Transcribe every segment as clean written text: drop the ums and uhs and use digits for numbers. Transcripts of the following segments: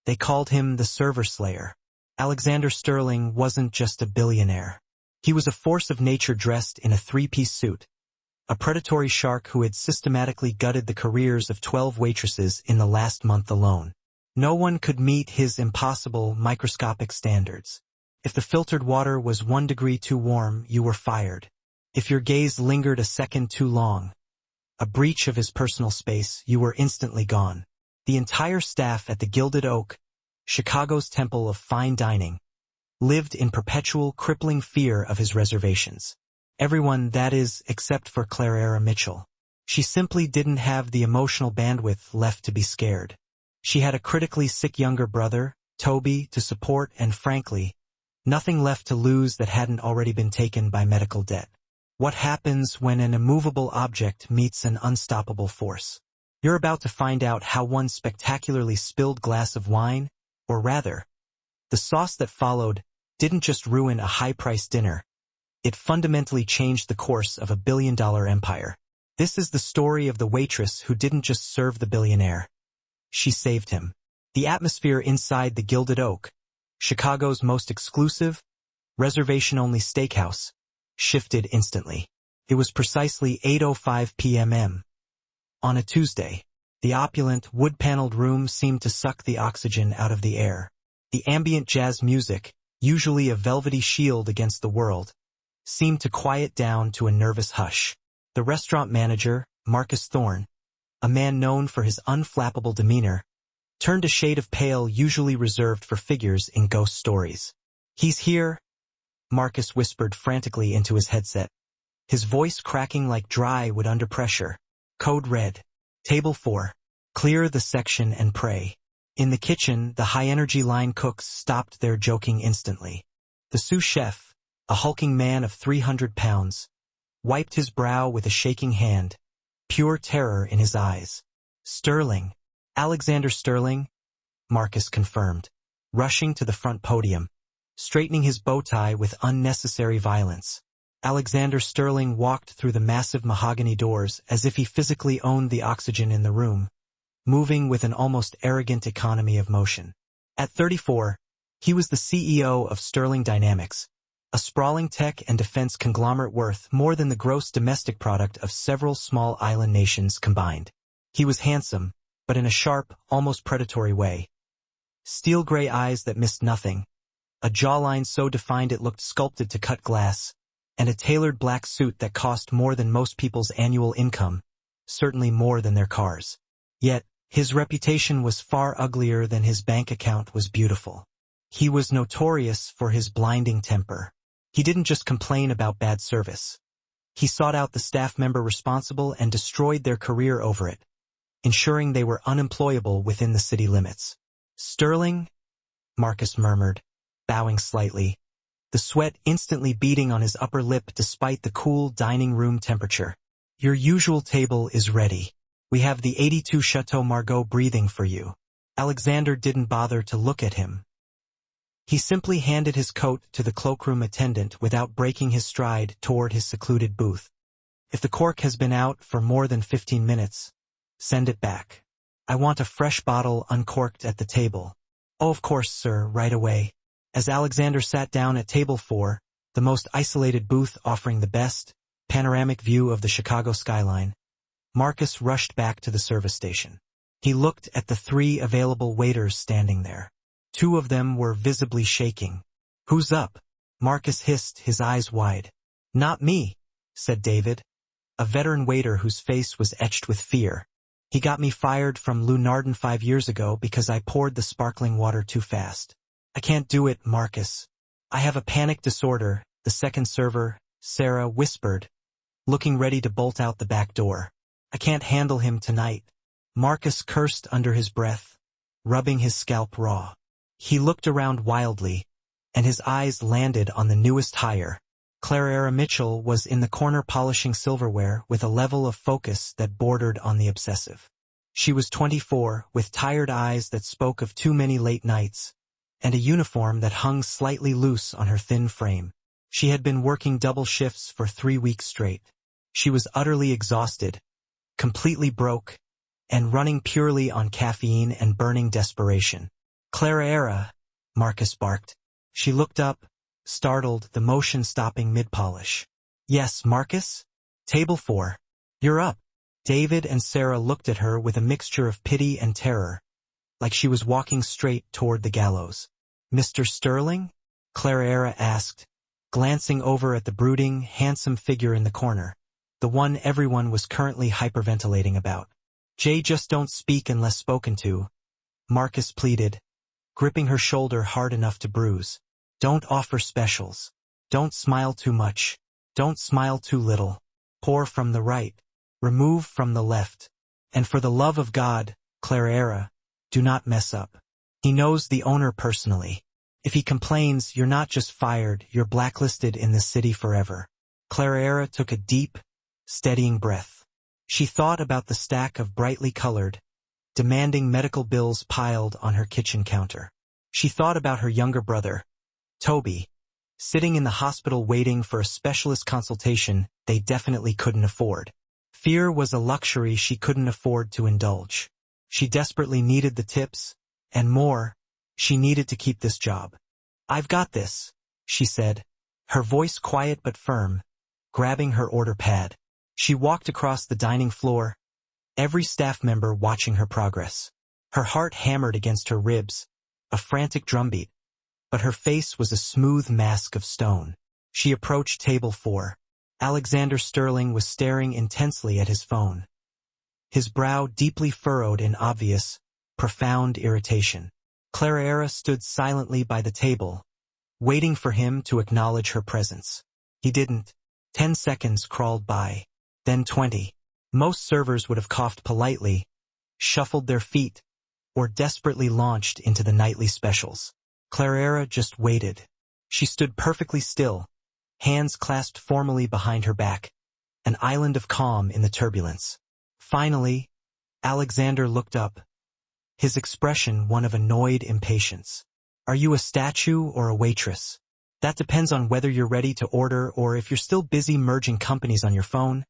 They called him the Server Slayer. Alexander Sterling wasn't just a billionaire. He was a force of nature dressed in a three-piece suit, a predatory shark who had systematically gutted the careers of 12 waitresses in the last month alone. No one could meet his impossible microscopic standards. If the filtered water was 1 degree too warm, you were fired. If your gaze lingered a second too long, a breach of his personal space, you were instantly gone. The entire staff at the Gilded Oak, Chicago's temple of fine dining, lived in perpetual crippling fear of his reservations. Everyone, that is, except for Clara Mitchell. She simply didn't have the emotional bandwidth left to be scared. She had a critically sick younger brother, Toby, to support and, frankly, nothing left to lose that hadn't already been taken by medical debt. What happens when an immovable object meets an unstoppable force? You're about to find out how one spectacularly spilled glass of wine, or rather, the sauce that followed, didn't just ruin a high-priced dinner. It fundamentally changed the course of a billion-dollar empire. This is the story of the waitress who didn't just serve the billionaire. She saved him. The atmosphere inside the Gilded Oak, Chicago's most exclusive, reservation-only steakhouse, shifted instantly. It was precisely 8:05 p.m. On a Tuesday. The opulent, wood-paneled room seemed to suck the oxygen out of the air. The ambient jazz music, usually a velvety shield against the world, seemed to quiet down to a nervous hush. The restaurant manager, Marcus Thorne, a man known for his unflappable demeanor, turned a shade of pale usually reserved for figures in ghost stories. "He's here," Marcus whispered frantically into his headset, his voice cracking like dry wood under pressure. "Code red. Table 4. Clear the section and pray." In the kitchen, the high-energy line cooks stopped their joking instantly. The sous chef, a hulking man of 300 pounds, wiped his brow with a shaking hand, pure terror in his eyes. "Sterling. Alexander Sterling," Marcus confirmed, rushing to the front podium, straightening his bow tie with unnecessary violence. Alexander Sterling walked through the massive mahogany doors as if he physically owned the oxygen in the room, moving with an almost arrogant economy of motion. At 34, he was the CEO of Sterling Dynamics, a sprawling tech and defense conglomerate worth more than the gross domestic product of several small island nations combined. He was handsome, but in a sharp, almost predatory way. Steel-gray eyes that missed nothing, a jawline so defined it looked sculpted to cut glass, and a tailored black suit that cost more than most people's annual income, certainly more than their cars. Yet, his reputation was far uglier than his bank account was beautiful. He was notorious for his blinding temper. He didn't just complain about bad service. He sought out the staff member responsible and destroyed their career over it, ensuring they were unemployable within the city limits. "Sterling?" Marcus murmured, bowing slightly, the sweat instantly beading on his upper lip despite the cool dining room temperature. "Your usual table is ready. We have the 82 Chateau Margaux breathing for you." Alexander didn't bother to look at him. He simply handed his coat to the cloakroom attendant without breaking his stride toward his secluded booth. "If the cork has been out for more than 15 minutes, send it back. I want a fresh bottle uncorked at the table." "Oh, of course, sir, right away." As Alexander sat down at table 4, the most isolated booth offering the best panoramic view of the Chicago skyline, Marcus rushed back to the service station. He looked at the 3 available waiters standing there. 2 of them were visibly shaking. "Who's up?" Marcus hissed, his eyes wide. "Not me," said David, a veteran waiter whose face was etched with fear. "He got me fired from Lunarden 5 years ago because I poured the sparkling water too fast." "I can't do it, Marcus. I have a panic disorder," the second server, Sarah, whispered, looking ready to bolt out the back door. "I can't handle him tonight." Marcus cursed under his breath, rubbing his scalp raw. He looked around wildly, and his eyes landed on the newest hire. Clara Mitchell was in the corner polishing silverware with a level of focus that bordered on the obsessive. She was 24, with tired eyes that spoke of too many late nights, and a uniform that hung slightly loose on her thin frame. She had been working double shifts for 3 weeks straight. She was utterly exhausted, completely broke, and running purely on caffeine and burning desperation. Clara, Marcus barked. She looked up, startled, the motion stopping mid-polish. Yes, Marcus? Table 4. You're up. David and Sarah looked at her with a mixture of pity and terror, like she was walking straight toward the gallows. Mr. Sterling? Clara asked, glancing over at the brooding, handsome figure in the corner, the one everyone was currently hyperventilating about. Jay, just don't speak unless spoken to, Marcus pleaded, gripping her shoulder hard enough to bruise. Don't offer specials. Don't smile too much. Don't smile too little. Pour from the right. Remove from the left. And for the love of God, Clara, do not mess up. He knows the owner personally. If he complains, you're not just fired, you're blacklisted in this city forever. Clara took a deep, steadying breath. She thought about the stack of brightly colored, demanding medical bills piled on her kitchen counter. She thought about her younger brother, Toby, sitting in the hospital waiting for a specialist consultation they definitely couldn't afford. Fear was a luxury she couldn't afford to indulge. She desperately needed the tips, and more, she needed to keep this job. I've got this, she said, her voice quiet but firm, grabbing her order pad. She walked across the dining floor, every staff member watching her progress. Her heart hammered against her ribs, a frantic drumbeat, but her face was a smooth mask of stone. She approached table 4. Alexander Sterling was staring intensely at his phone, his brow deeply furrowed in obvious, profound irritation. Clara stood silently by the table, waiting for him to acknowledge her presence. He didn't. 10 seconds crawled by, then 20. Most servers would have coughed politely, shuffled their feet, or desperately launched into the nightly specials. Clara just waited. She stood perfectly still, hands clasped formally behind her back, an island of calm in the turbulence. Finally, Alexander looked up, his expression one of annoyed impatience. Are you a statue or a waitress? That depends on whether you're ready to order or if you're still busy merging companies on your phone,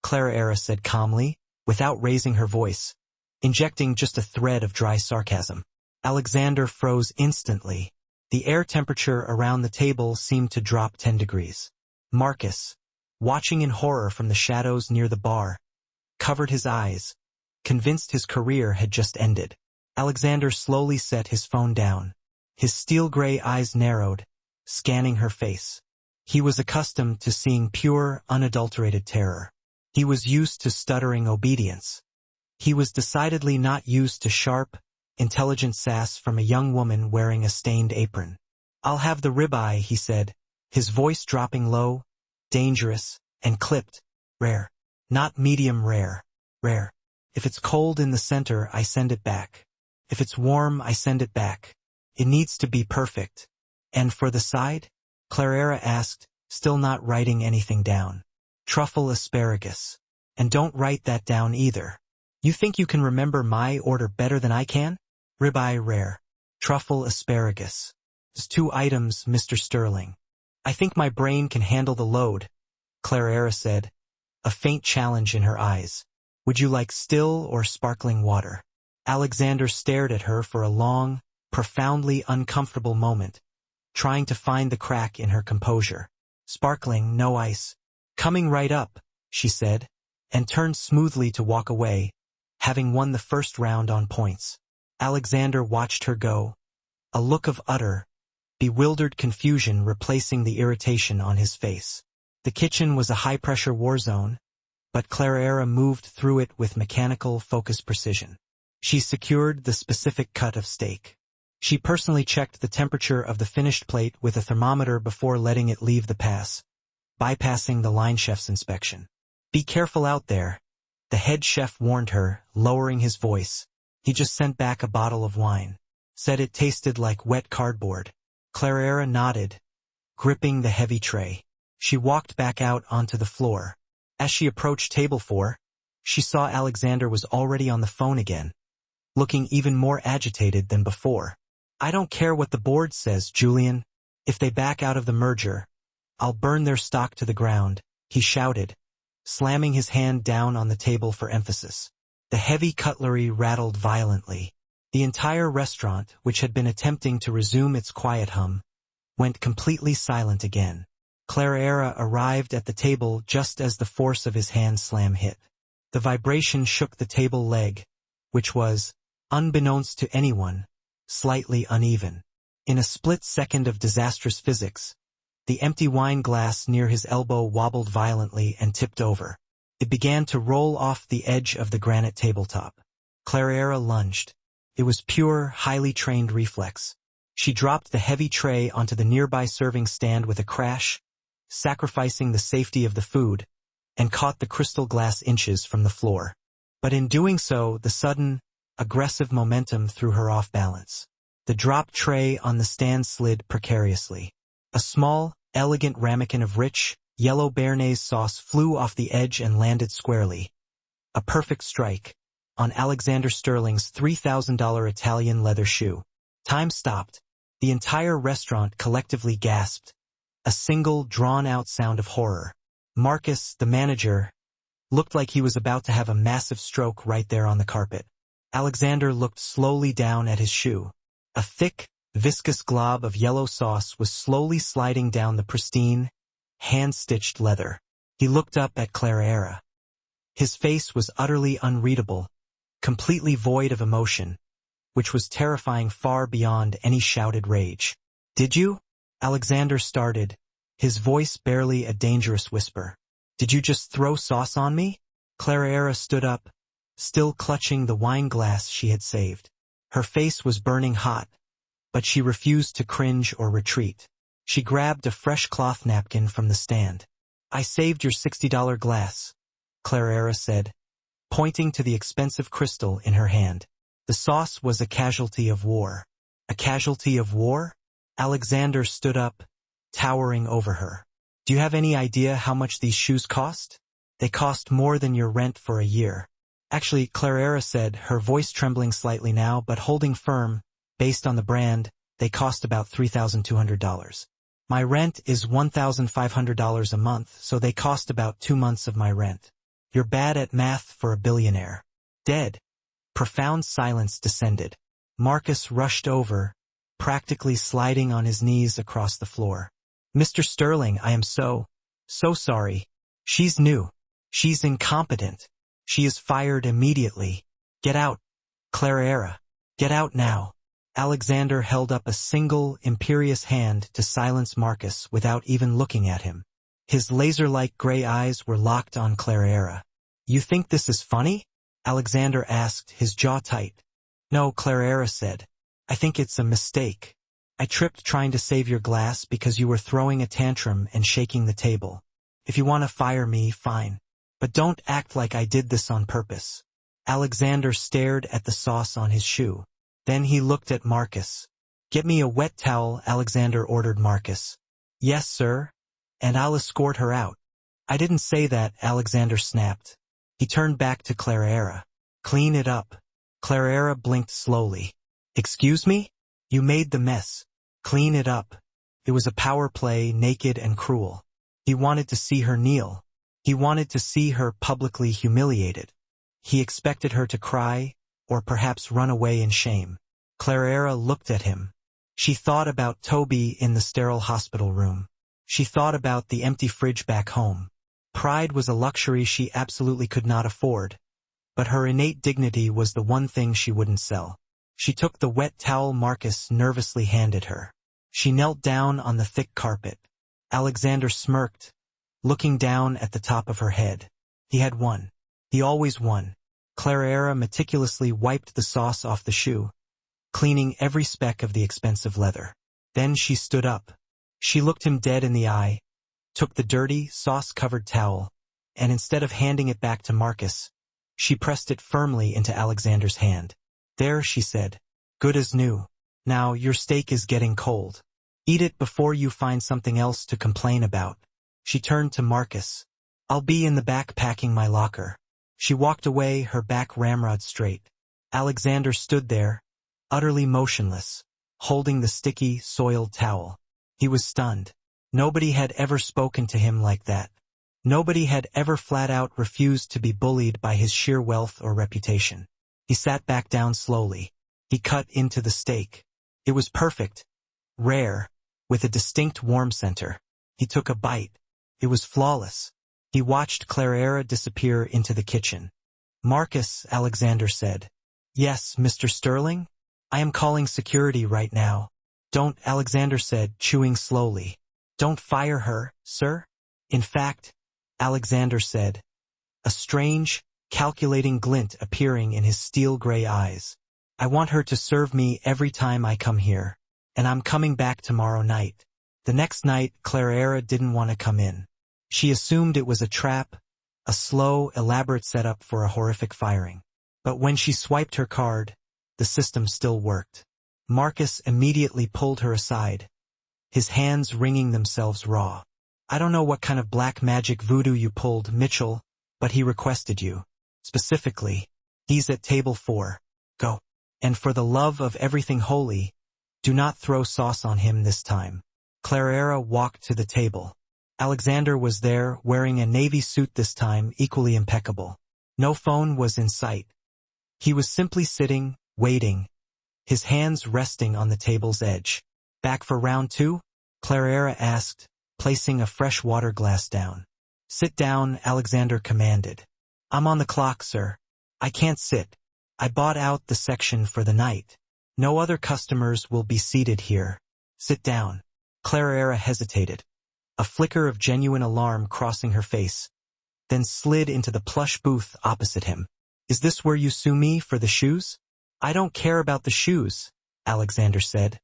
Clara said calmly, without raising her voice, injecting just a thread of dry sarcasm. Alexander froze instantly. The air temperature around the table seemed to drop 10 degrees. Marcus, watching in horror from the shadows near the bar, covered his eyes, convinced his career had just ended. Alexander slowly set his phone down. His steel-gray eyes narrowed, scanning her face. He was accustomed to seeing pure, unadulterated terror. He was used to stuttering obedience. He was decidedly not used to sharp, intelligent sass from a young woman wearing a stained apron. I'll have the ribeye, he said, his voice dropping low, dangerous, and clipped. Rare. Not medium rare. Rare. If it's cold in the center, I send it back. If it's warm, I send it back. It needs to be perfect. And for the side? Clara asked, still not writing anything down. Truffle asparagus. And don't write that down either. You think you can remember my order better than I can? Ribeye rare. Truffle asparagus. It's 2 items, Mr. Sterling. I think my brain can handle the load, Clara said, a faint challenge in her eyes. Would you like still or sparkling water? Alexander stared at her for a long, profoundly uncomfortable moment, trying to find the crack in her composure. Sparkling, no ice. Coming right up, she said, and turned smoothly to walk away, having won the first round on points. Alexander watched her go, a look of utter, bewildered confusion replacing the irritation on his face. The kitchen was a high-pressure war zone, but Clara moved through it with mechanical, focused precision. She secured the specific cut of steak. She personally checked the temperature of the finished plate with a thermometer before letting it leave the pass, bypassing the line chef's inspection. Be careful out there, the head chef warned her, lowering his voice. He just sent back a bottle of wine. Said it tasted like wet cardboard. Clara nodded, gripping the heavy tray. She walked back out onto the floor. As she approached table 4, she saw Alexander was already on the phone again, looking even more agitated than before. I don't care what the board says, Julian. If they back out of the merger, I'll burn their stock to the ground, he shouted, slamming his hand down on the table for emphasis. The heavy cutlery rattled violently. The entire restaurant, which had been attempting to resume its quiet hum, went completely silent again. Clara arrived at the table just as the force of his hand slam hit. The vibration shook the table leg, which was, unbeknownst to anyone, slightly uneven. In a split second of disastrous physics, the empty wine glass near his elbow wobbled violently and tipped over. It began to roll off the edge of the granite tabletop. Clara lunged. It was pure, highly trained reflex. She dropped the heavy tray onto the nearby serving stand with a crash, sacrificing the safety of the food, and caught the crystal glass inches from the floor. But in doing so, the sudden, aggressive momentum threw her off balance. The dropped tray on the stand slid precariously. A small, elegant ramekin of rich, yellow béarnaise sauce flew off the edge and landed squarely. A perfect strike on Alexander Sterling's $3,000 Italian leather shoe. Time stopped. The entire restaurant collectively gasped. A single, drawn-out sound of horror. Marcus, the manager, looked like he was about to have a massive stroke right there on the carpet. Alexander looked slowly down at his shoe. A thick, viscous glob of yellow sauce was slowly sliding down the pristine, hand-stitched leather. He looked up at Clara. His face was utterly unreadable, completely void of emotion, which was terrifying far beyond any shouted rage. "Did you?" Alexander started, his voice barely a dangerous whisper. "Did you just throw sauce on me?" Clara stood up, still clutching the wine glass she had saved. Her face was burning hot, but she refused to cringe or retreat. She grabbed a fresh cloth napkin from the stand. "I saved your $60 glass," Clara said, pointing to the expensive crystal in her hand. The sauce was a casualty of war. A casualty of war? Alexander stood up, towering over her. "Do you have any idea how much these shoes cost?" "They cost more than your rent for a year." "Actually," Clara said, her voice trembling slightly now but holding firm, "based on the brand, they cost about $3,200. My rent is $1,500 a month, so they cost about 2 months of my rent." "You're bad at math for a billionaire." Dead. Profound silence descended. Marcus rushed over, practically sliding on his knees across the floor. "Mr. Sterling, I am so sorry. She's new. She's incompetent. She is fired immediately. Get out, Clara. Get out now." Alexander held up a single, imperious hand to silence Marcus without even looking at him. His laser-like gray eyes were locked on Clara. "You think this is funny?" Alexander asked, his jaw tight. "No," Clara said. "I think it's a mistake. I tripped trying to save your glass because you were throwing a tantrum and shaking the table. If you want to fire me, fine. But don't act like I did this on purpose." Alexander stared at the sauce on his shoe. Then he looked at Marcus. "Get me a wet towel," Alexander ordered Marcus. "Yes, sir. And I'll escort her out." "I didn't say that," Alexander snapped. He turned back to Clara. "Clean it up." Clara blinked slowly. "Excuse me? You made the mess. Clean it up." It was a power play, naked and cruel. He wanted to see her kneel. He wanted to see her publicly humiliated. He expected her to cry, or perhaps run away in shame. Clara looked at him. She thought about Toby in the sterile hospital room. She thought about the empty fridge back home. Pride was a luxury she absolutely could not afford, but her innate dignity was the one thing she wouldn't sell. She took the wet towel Marcus nervously handed her. She knelt down on the thick carpet. Alexander smirked, looking down at the top of her head. He had won. He always won. Clara meticulously wiped the sauce off the shoe, cleaning every speck of the expensive leather. Then she stood up. She looked him dead in the eye, took the dirty, sauce-covered towel, and instead of handing it back to Marcus, she pressed it firmly into Alexander's hand. "There," she said. "Good as new. Now your steak is getting cold. Eat it before you find something else to complain about." She turned to Marcus. "I'll be in the back packing my locker." She walked away, her back ramrod straight. Alexander stood there, utterly motionless, holding the sticky, soiled towel. He was stunned. Nobody had ever spoken to him like that. Nobody had ever flat-out refused to be bullied by his sheer wealth or reputation. He sat back down slowly. He cut into the steak. It was perfect, rare, with a distinct warm center. He took a bite. It was flawless. He watched Clara disappear into the kitchen. "Marcus," Alexander said. "Yes, Mr. Sterling? I am calling security right now." "Don't," Alexander said, chewing slowly. "Don't fire her, sir." "In fact," Alexander said, a strange, calculating glint appearing in his steel-gray eyes, "I want her to serve me every time I come here. And I'm coming back tomorrow night." The next night, Clara didn't want to come in. She assumed it was a trap, a slow, elaborate setup for a horrific firing. But when she swiped her card, the system still worked. Marcus immediately pulled her aside, his hands wringing themselves raw. "I don't know what kind of black magic voodoo you pulled, Mitchell, but he requested you. Specifically, he's at table 4. Go. And for the love of everything holy, do not throw sauce on him this time." Clara walked to the table. Alexander was there, wearing a navy suit this time, equally impeccable. No phone was in sight. He was simply sitting, waiting, his hands resting on the table's edge. "Back for round 2? Clara asked, placing a fresh water glass down. "Sit down," Alexander commanded. "I'm on the clock, sir. I can't sit. I bought out the section for the night. No other customers will be seated here. Sit down." Clara hesitated, a flicker of genuine alarm crossing her face, then slid into the plush booth opposite him. "Is this where you sue me for the shoes?" "I don't care about the shoes," Alexander said,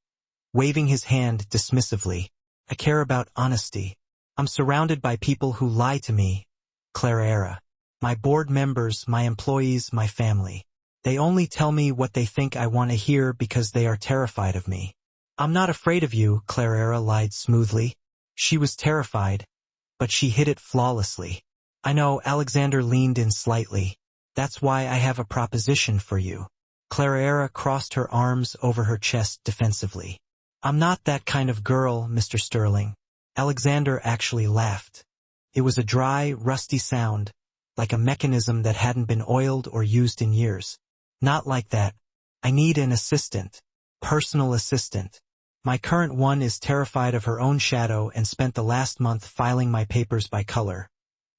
waving his hand dismissively. "I care about honesty. I'm surrounded by people who lie to me, Clara. My board members, my employees, my family. They only tell me what they think I want to hear because they are terrified of me." "I'm not afraid of you," Clara lied smoothly. She was terrified, but she hid it flawlessly. "I know," Alexander leaned in slightly. "That's why I have a proposition for you." Clara crossed her arms over her chest defensively. "I'm not that kind of girl, Mr. Sterling." Alexander actually laughed. It was a dry, rusty sound, like a mechanism that hadn't been oiled or used in years. "Not like that. I need an assistant. Personal assistant. My current one is terrified of her own shadow and spent the last month filing my papers by color,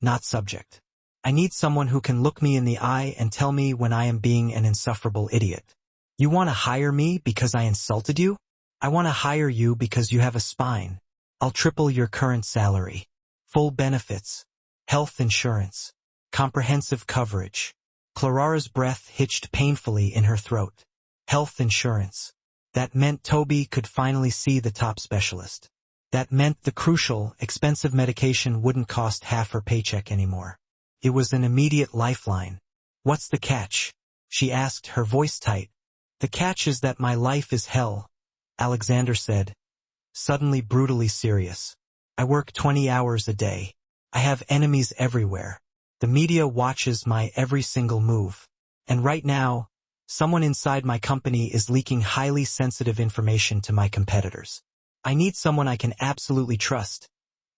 not subject. I need someone who can look me in the eye and tell me when I am being an insufferable idiot. You want to hire me because I insulted you? I want to hire you because you have a spine. I'll triple your current salary. Full benefits. Health insurance. Comprehensive coverage." Clara's breath hitched painfully in her throat. Health insurance. That meant Toby could finally see the top specialist. That meant the crucial, expensive medication wouldn't cost half her paycheck anymore. It was an immediate lifeline. "What's the catch?" she asked, her voice tight. "The catch is that my life is hell," Alexander said, suddenly brutally serious. "I work 20 hours a day. I have enemies everywhere. The media watches my every single move. And right now, someone inside my company is leaking highly sensitive information to my competitors. I need someone I can absolutely trust.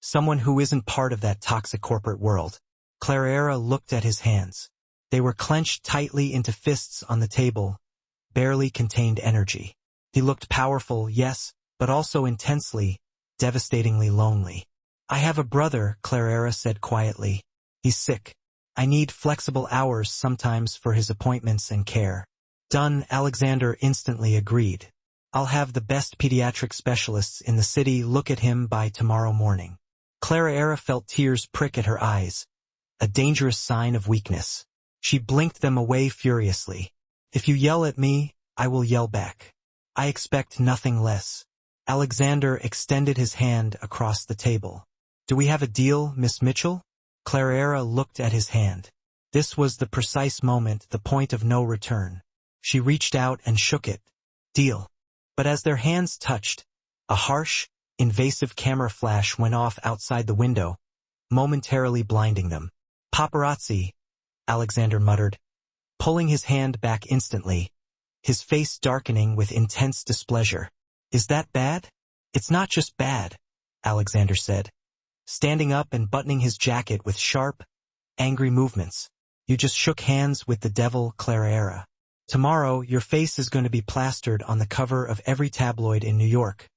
Someone who isn't part of that toxic corporate world." Clara looked at his hands. They were clenched tightly into fists on the table, barely contained energy. He looked powerful, yes, but also intensely, devastatingly lonely. "I have a brother," Clara said quietly. "He's sick. I need flexible hours sometimes for his appointments and care." "Done," Alexander instantly agreed. "I'll have the best pediatric specialists in the city look at him by tomorrow morning." Clara felt tears prick at her eyes, a dangerous sign of weakness. She blinked them away furiously. "If you yell at me, I will yell back. I expect nothing less." Alexander extended his hand across the table. "Do we have a deal, Miss Mitchell?" Clara looked at his hand. This was the precise moment, the point of no return. She reached out and shook it. "Deal." But as their hands touched, a harsh, invasive camera flash went off outside the window, momentarily blinding them. "Paparazzi," Alexander muttered, pulling his hand back instantly, his face darkening with intense displeasure. "Is that bad?" "It's not just bad," Alexander said, standing up and buttoning his jacket with sharp, angry movements. "You just shook hands with the devil, Clara. Tomorrow, your face is going to be plastered on the cover of every tabloid in New York,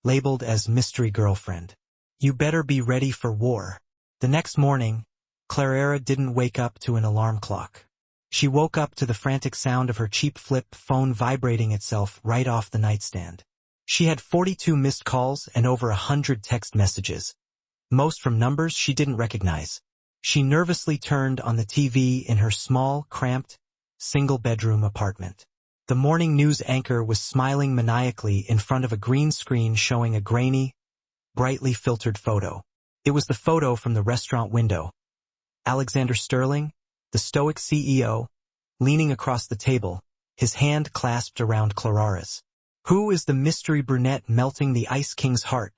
labeled as Mystery Girlfriend. You better be ready for war. The next morning, Clara didn't wake up to an alarm clock. She woke up to the frantic sound of her cheap flip phone vibrating itself right off the nightstand. She had 42 missed calls and over 100 text messages, most from numbers she didn't recognize. She nervously turned on the TV in her small, cramped, single-bedroom apartment. The morning news anchor was smiling maniacally in front of a green screen showing a grainy, brightly filtered photo. It was the photo from the restaurant window. Alexander Sterling, the stoic CEO, leaning across the table, his hand clasped around Clara's. "Who is the mystery brunette melting the Ice King's heart?"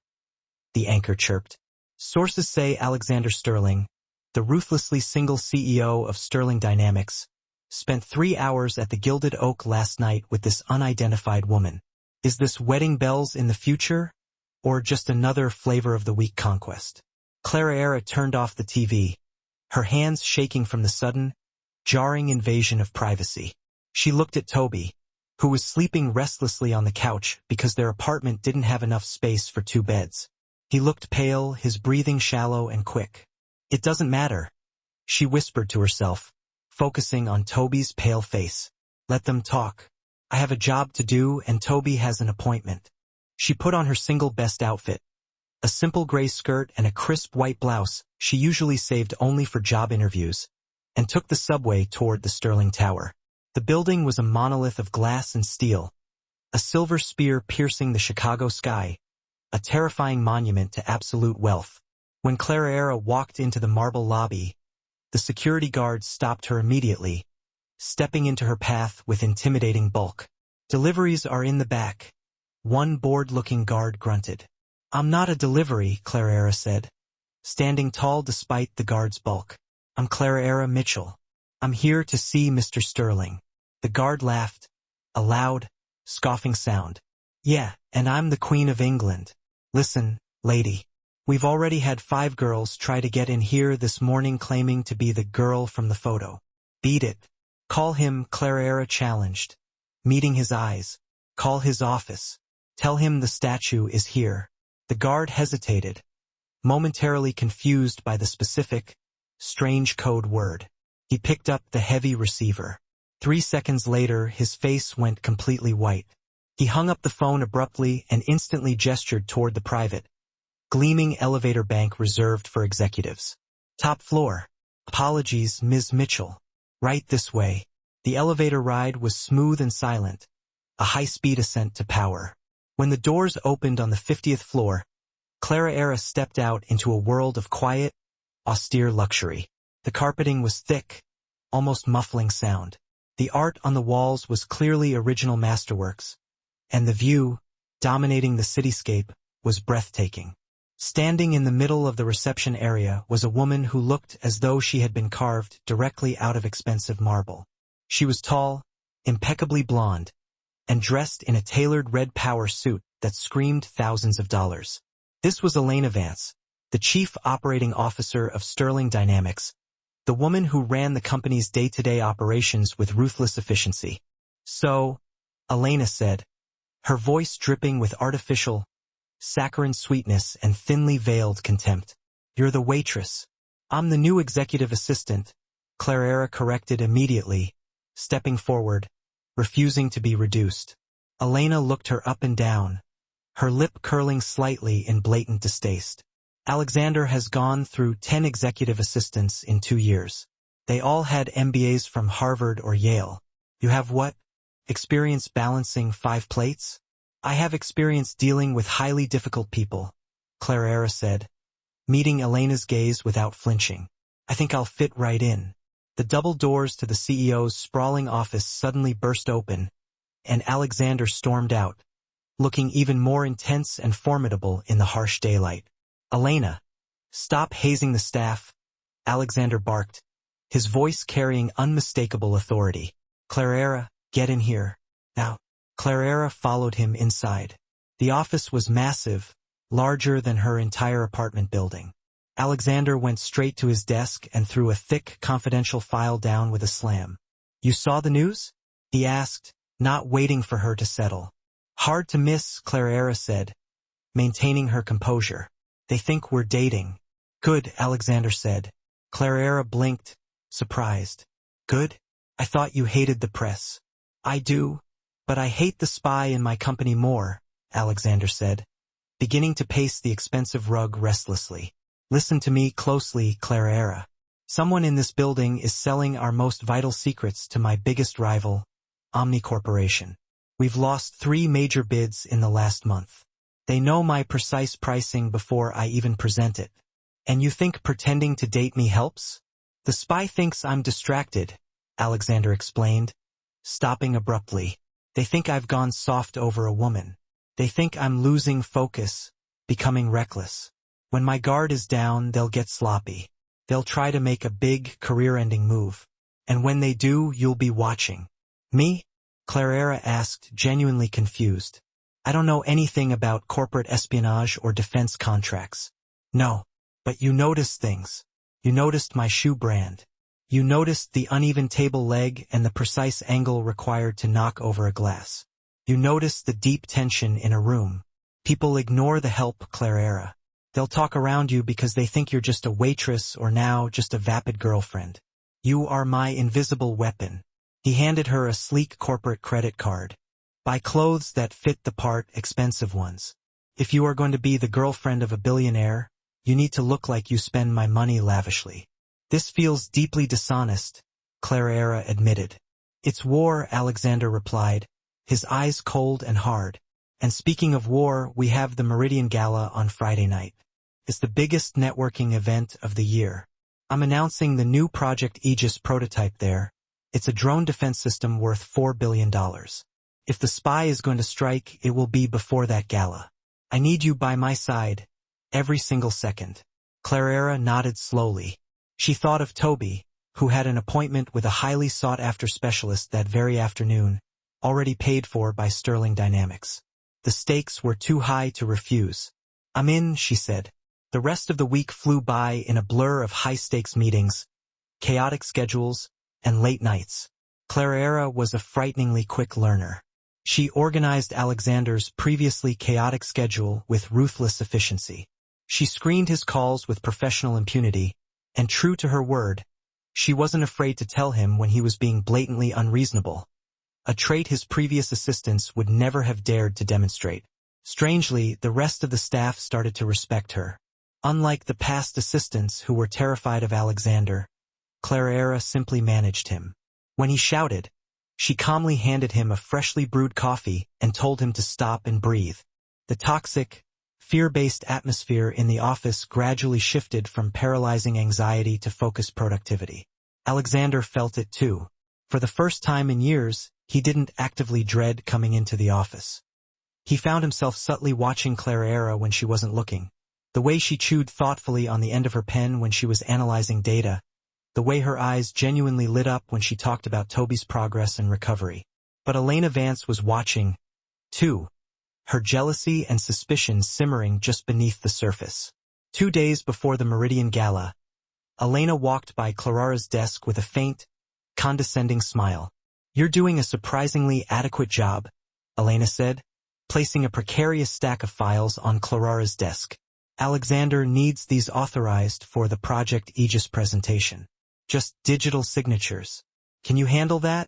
the anchor chirped. Sources say Alexander Sterling, the ruthlessly single CEO of Sterling Dynamics, spent 3 hours at the Gilded Oak last night with this unidentified woman. Is this wedding bells in the future, or just another flavor of the week conquest? Clara turned off the TV, her hands shaking from the sudden, jarring invasion of privacy. She looked at Toby, who was sleeping restlessly on the couch because their apartment didn't have enough space for 2 beds. He looked pale, his breathing shallow and quick. "It doesn't matter," she whispered to herself, focusing on Toby's pale face. "Let them talk. I have a job to do and Toby has an appointment." She put on her single best outfit, a simple gray skirt and a crisp white blouse she usually saved only for job interviews, and took the subway toward the Sterling Tower. The building was a monolith of glass and steel, a silver spear piercing the Chicago sky, a terrifying monument to absolute wealth. When Clara walked into the marble lobby, the security guards stopped her immediately, stepping into her path with intimidating bulk. "Deliveries are in the back," one bored-looking guard grunted. "I'm not a delivery," Clara said, standing tall despite the guard's bulk. "I'm Clara Mitchell. I'm here to see Mr. Sterling." The guard laughed, a loud, scoffing sound. "Yeah, and I'm the Queen of England. Listen, lady. We've already had 5 girls try to get in here this morning claiming to be the girl from the photo. Beat it. Call him," Clara challenged, meeting his eyes. "Call his office. Tell him the statue is here." The guard hesitated, momentarily confused by the specific, strange code word. He picked up the heavy receiver. 3 seconds later, his face went completely white. He hung up the phone abruptly and instantly gestured toward the private, gleaming elevator bank reserved for executives. "Top floor. Apologies, Ms. Mitchell. Right this way." The elevator ride was smooth and silent, a high-speed ascent to power. When the doors opened on the 50th floor, Clara stepped out into a world of quiet, austere luxury. The carpeting was thick, almost muffling sound. The art on the walls was clearly original masterworks, and the view, dominating the cityscape, was breathtaking. Standing in the middle of the reception area was a woman who looked as though she had been carved directly out of expensive marble. She was tall, impeccably blonde, and dressed in a tailored red power suit that screamed thousands of dollars. This was Elena Vance, the chief operating officer of Sterling Dynamics, the woman who ran the company's day-to-day operations with ruthless efficiency. "So," Elena said, her voice dripping with artificial, saccharine sweetness and thinly veiled contempt. "You're the waitress." "I'm the new executive assistant," Clara corrected immediately, stepping forward, refusing to be reduced. Elena looked her up and down, her lip curling slightly in blatant distaste. "Alexander has gone through 10 executive assistants in 2 years. They all had MBAs from Harvard or Yale. You have what? Experience balancing 5 plates?" "I have experience dealing with highly difficult people," Clara said, meeting Elena's gaze without flinching. "I think I'll fit right in." The double doors to the CEO's sprawling office suddenly burst open, and Alexander stormed out, looking even more intense and formidable in the harsh daylight. "Elena, stop hazing the staff," Alexander barked, his voice carrying unmistakable authority. "Clara, get in here. Now." Clara followed him inside. The office was massive, larger than her entire apartment building. Alexander went straight to his desk and threw a thick, confidential file down with a slam. "You saw the news?" he asked, not waiting for her to settle. Hard to miss, Clara said, maintaining her composure. They think we're dating. Good, Alexander said. Clara blinked, surprised. Good? I thought you hated the press. I do, but I hate the spy in my company more, Alexander said, beginning to pace the expensive rug restlessly. Listen to me closely, Clara. Someone in this building is selling our most vital secrets to my biggest rival, Omni Corporation. We've lost 3 major bids in the last month. They know my precise pricing before I even present it. And you think pretending to date me helps? The spy thinks I'm distracted, Alexander explained, stopping abruptly. They think I've gone soft over a woman. They think I'm losing focus, becoming reckless. When my guard is down, they'll get sloppy. They'll try to make a big, career-ending move. And when they do, you'll be watching. Me? Clara asked, genuinely confused. I don't know anything about corporate espionage or defense contracts. No. But you noticed things. You noticed my shoe brand. You noticed the uneven table leg and the precise angle required to knock over a glass. You noticed the deep tension in a room. People ignore the help, Clara. They'll talk around you because they think you're just a waitress or now just a vapid girlfriend. You are my invisible weapon. He handed her a sleek corporate credit card. Buy clothes that fit the part, expensive ones. If you are going to be the girlfriend of a billionaire, you need to look like you spend my money lavishly. This feels deeply dishonest, Clara admitted. It's war, Alexander replied, his eyes cold and hard. And speaking of war, we have the Meridian Gala on Friday night. It's the biggest networking event of the year. I'm announcing the new Project Aegis prototype there. It's a drone defense system worth $4 billion. If the spy is going to strike, it will be before that gala. I need you by my side, every single second. Clara nodded slowly. She thought of Toby, who had an appointment with a highly sought-after specialist that very afternoon, already paid for by Sterling Dynamics. The stakes were too high to refuse. I'm in, she said. The rest of the week flew by in a blur of high-stakes meetings, chaotic schedules, and late nights. Clara was a frighteningly quick learner. She organized Alexander's previously chaotic schedule with ruthless efficiency. She screened his calls with professional impunity, and true to her word, she wasn't afraid to tell him when he was being blatantly unreasonable, a trait his previous assistants would never have dared to demonstrate. Strangely, the rest of the staff started to respect her. Unlike the past assistants who were terrified of Alexander, Clara simply managed him. When he shouted, she calmly handed him a freshly brewed coffee and told him to stop and breathe. The toxic, fear-based atmosphere in the office gradually shifted from paralyzing anxiety to focused productivity. Alexander felt it too. For the first time in years, he didn't actively dread coming into the office. He found himself subtly watching Clara when she wasn't looking. The way she chewed thoughtfully on the end of her pen when she was analyzing data. The way her eyes genuinely lit up when she talked about Toby's progress and recovery. But Elena Vance was watching, too. Her jealousy and suspicion simmering just beneath the surface. 2 days before the Meridian Gala, Elena walked by Clara's desk with a faint, condescending smile. You're doing a surprisingly adequate job, Elena said, placing a precarious stack of files on Clara's desk. Alexander needs these authorized for the Project Aegis presentation. Just digital signatures. Can you handle that?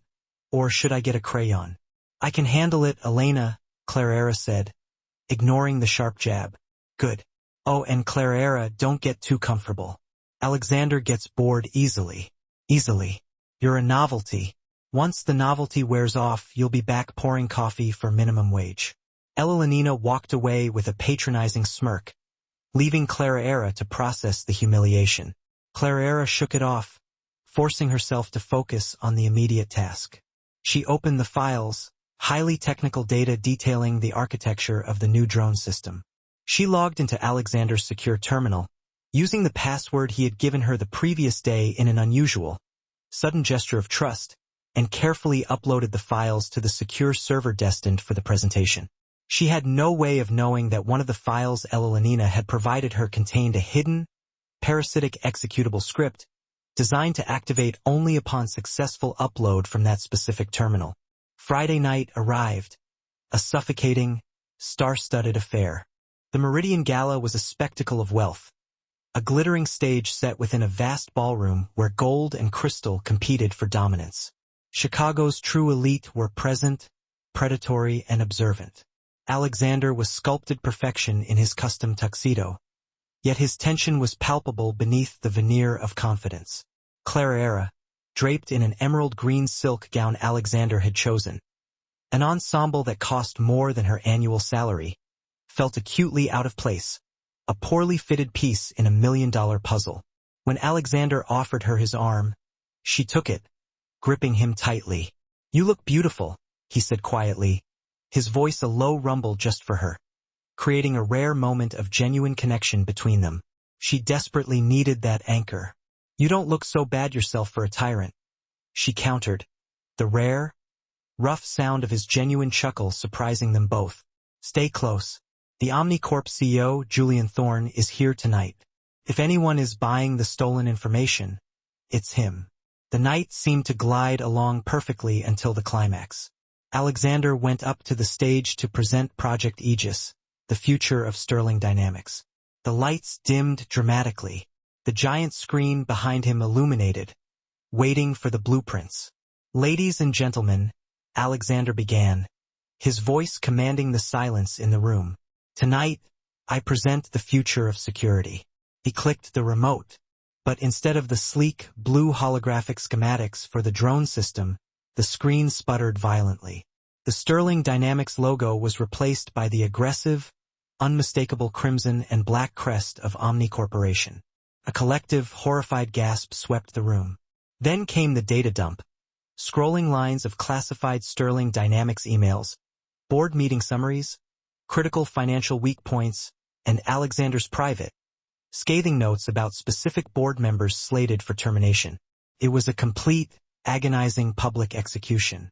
Or should I get a crayon? I can handle it, Elena, Clara said, ignoring the sharp jab. Good. Oh, and Clara, don't get too comfortable. Alexander gets bored easily. Easily. You're a novelty. Once the novelty wears off, you'll be back pouring coffee for minimum wage. Elenina walked away with a patronizing smirk, leaving Clara to process the humiliation. Clara shook it off, forcing herself to focus on the immediate task. She opened the files, highly technical data detailing the architecture of the new drone system. She logged into Alexander's secure terminal, using the password he had given her the previous day in an unusual, sudden gesture of trust, and carefully uploaded the files to the secure server destined for the presentation. She had no way of knowing that one of the files Elenina had provided her contained a hidden, parasitic executable script designed to activate only upon successful upload from that specific terminal. Friday night arrived, a suffocating, star-studded affair. The Meridian Gala was a spectacle of wealth, a glittering stage set within a vast ballroom where gold and crystal competed for dominance. Chicago's true elite were present, predatory, and observant. Alexander was sculpted perfection in his custom tuxedo, yet his tension was palpable beneath the veneer of confidence. Clara, draped in an emerald green silk gown Alexander had chosen, an ensemble that cost more than her annual salary, felt acutely out of place, a poorly fitted piece in a million-dollar puzzle. When Alexander offered her his arm, she took it, gripping him tightly. "You look beautiful," he said quietly, his voice a low rumble just for her, creating a rare moment of genuine connection between them. She desperately needed that anchor. "You don't look so bad yourself for a tyrant," she countered, the rare, rough sound of his genuine chuckle surprising them both. "Stay close. The Omnicorp CEO, Julian Thorne, is here tonight. If anyone is buying the stolen information, it's him." The night seemed to glide along perfectly until the climax. Alexander went up to the stage to present Project Aegis, the future of Sterling Dynamics. The lights dimmed dramatically, the giant screen behind him illuminated, waiting for the blueprints. "Ladies and gentlemen," Alexander began, his voice commanding the silence in the room. "Tonight, I present the future of security." He clicked the remote, but instead of the sleek, blue holographic schematics for the drone system, the screen sputtered violently. The Sterling Dynamics logo was replaced by the aggressive, unmistakable crimson and black crest of Omni Corporation. A collective, horrified gasp swept the room. Then came the data dump. Scrolling lines of classified Sterling Dynamics emails, board meeting summaries, critical financial weak points, and Alexander's private, scathing notes about specific board members slated for termination. It was a complete, agonizing public execution.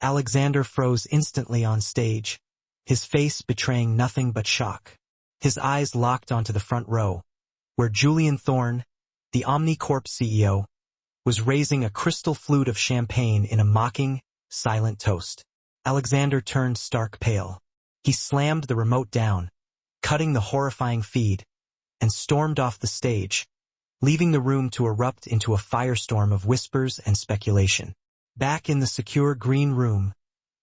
Alexander froze instantly on stage, his face betraying nothing but shock. His eyes locked onto the front row, where Julian Thorne, the Omnicorp CEO, was raising a crystal flute of champagne in a mocking, silent toast. Alexander turned stark pale. He slammed the remote down, cutting the horrifying feed, and stormed off the stage, leaving the room to erupt into a firestorm of whispers and speculation. Back in the secure green room,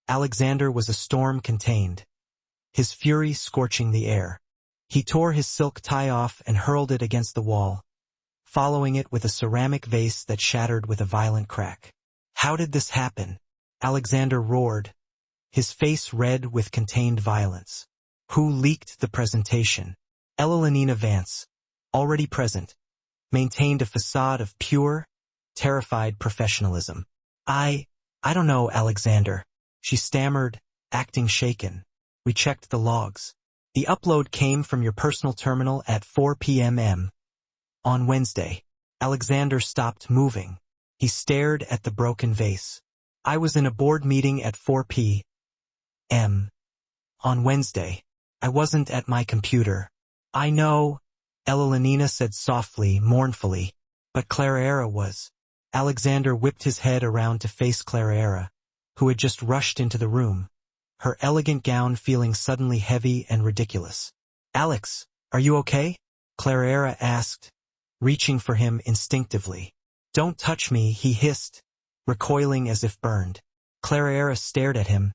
Alexander was a storm contained, his fury scorching the air. He tore his silk tie off and hurled it against the wall, following it with a ceramic vase that shattered with a violent crack. "How did this happen?" Alexander roared, his face red with contained violence. "Who leaked the presentation?" Elenina Vance, already present, maintained a facade of pure, terrified professionalism. I don't know, Alexander," she stammered, acting shaken. "We checked the logs. The upload came from your personal terminal at 4 p.m. on Wednesday." Alexander stopped moving. He stared at the broken vase. "I was in a board meeting at 4 p.m. on Wednesday. I wasn't at my computer." "I know," Elenina said softly, mournfully, "but Clara was." Alexander whipped his head around to face Clara, who had just rushed into the room, her elegant gown feeling suddenly heavy and ridiculous. "Alex, are you okay?" Clara asked, reaching for him instinctively. "Don't touch me," he hissed, recoiling as if burned. Clara stared at him,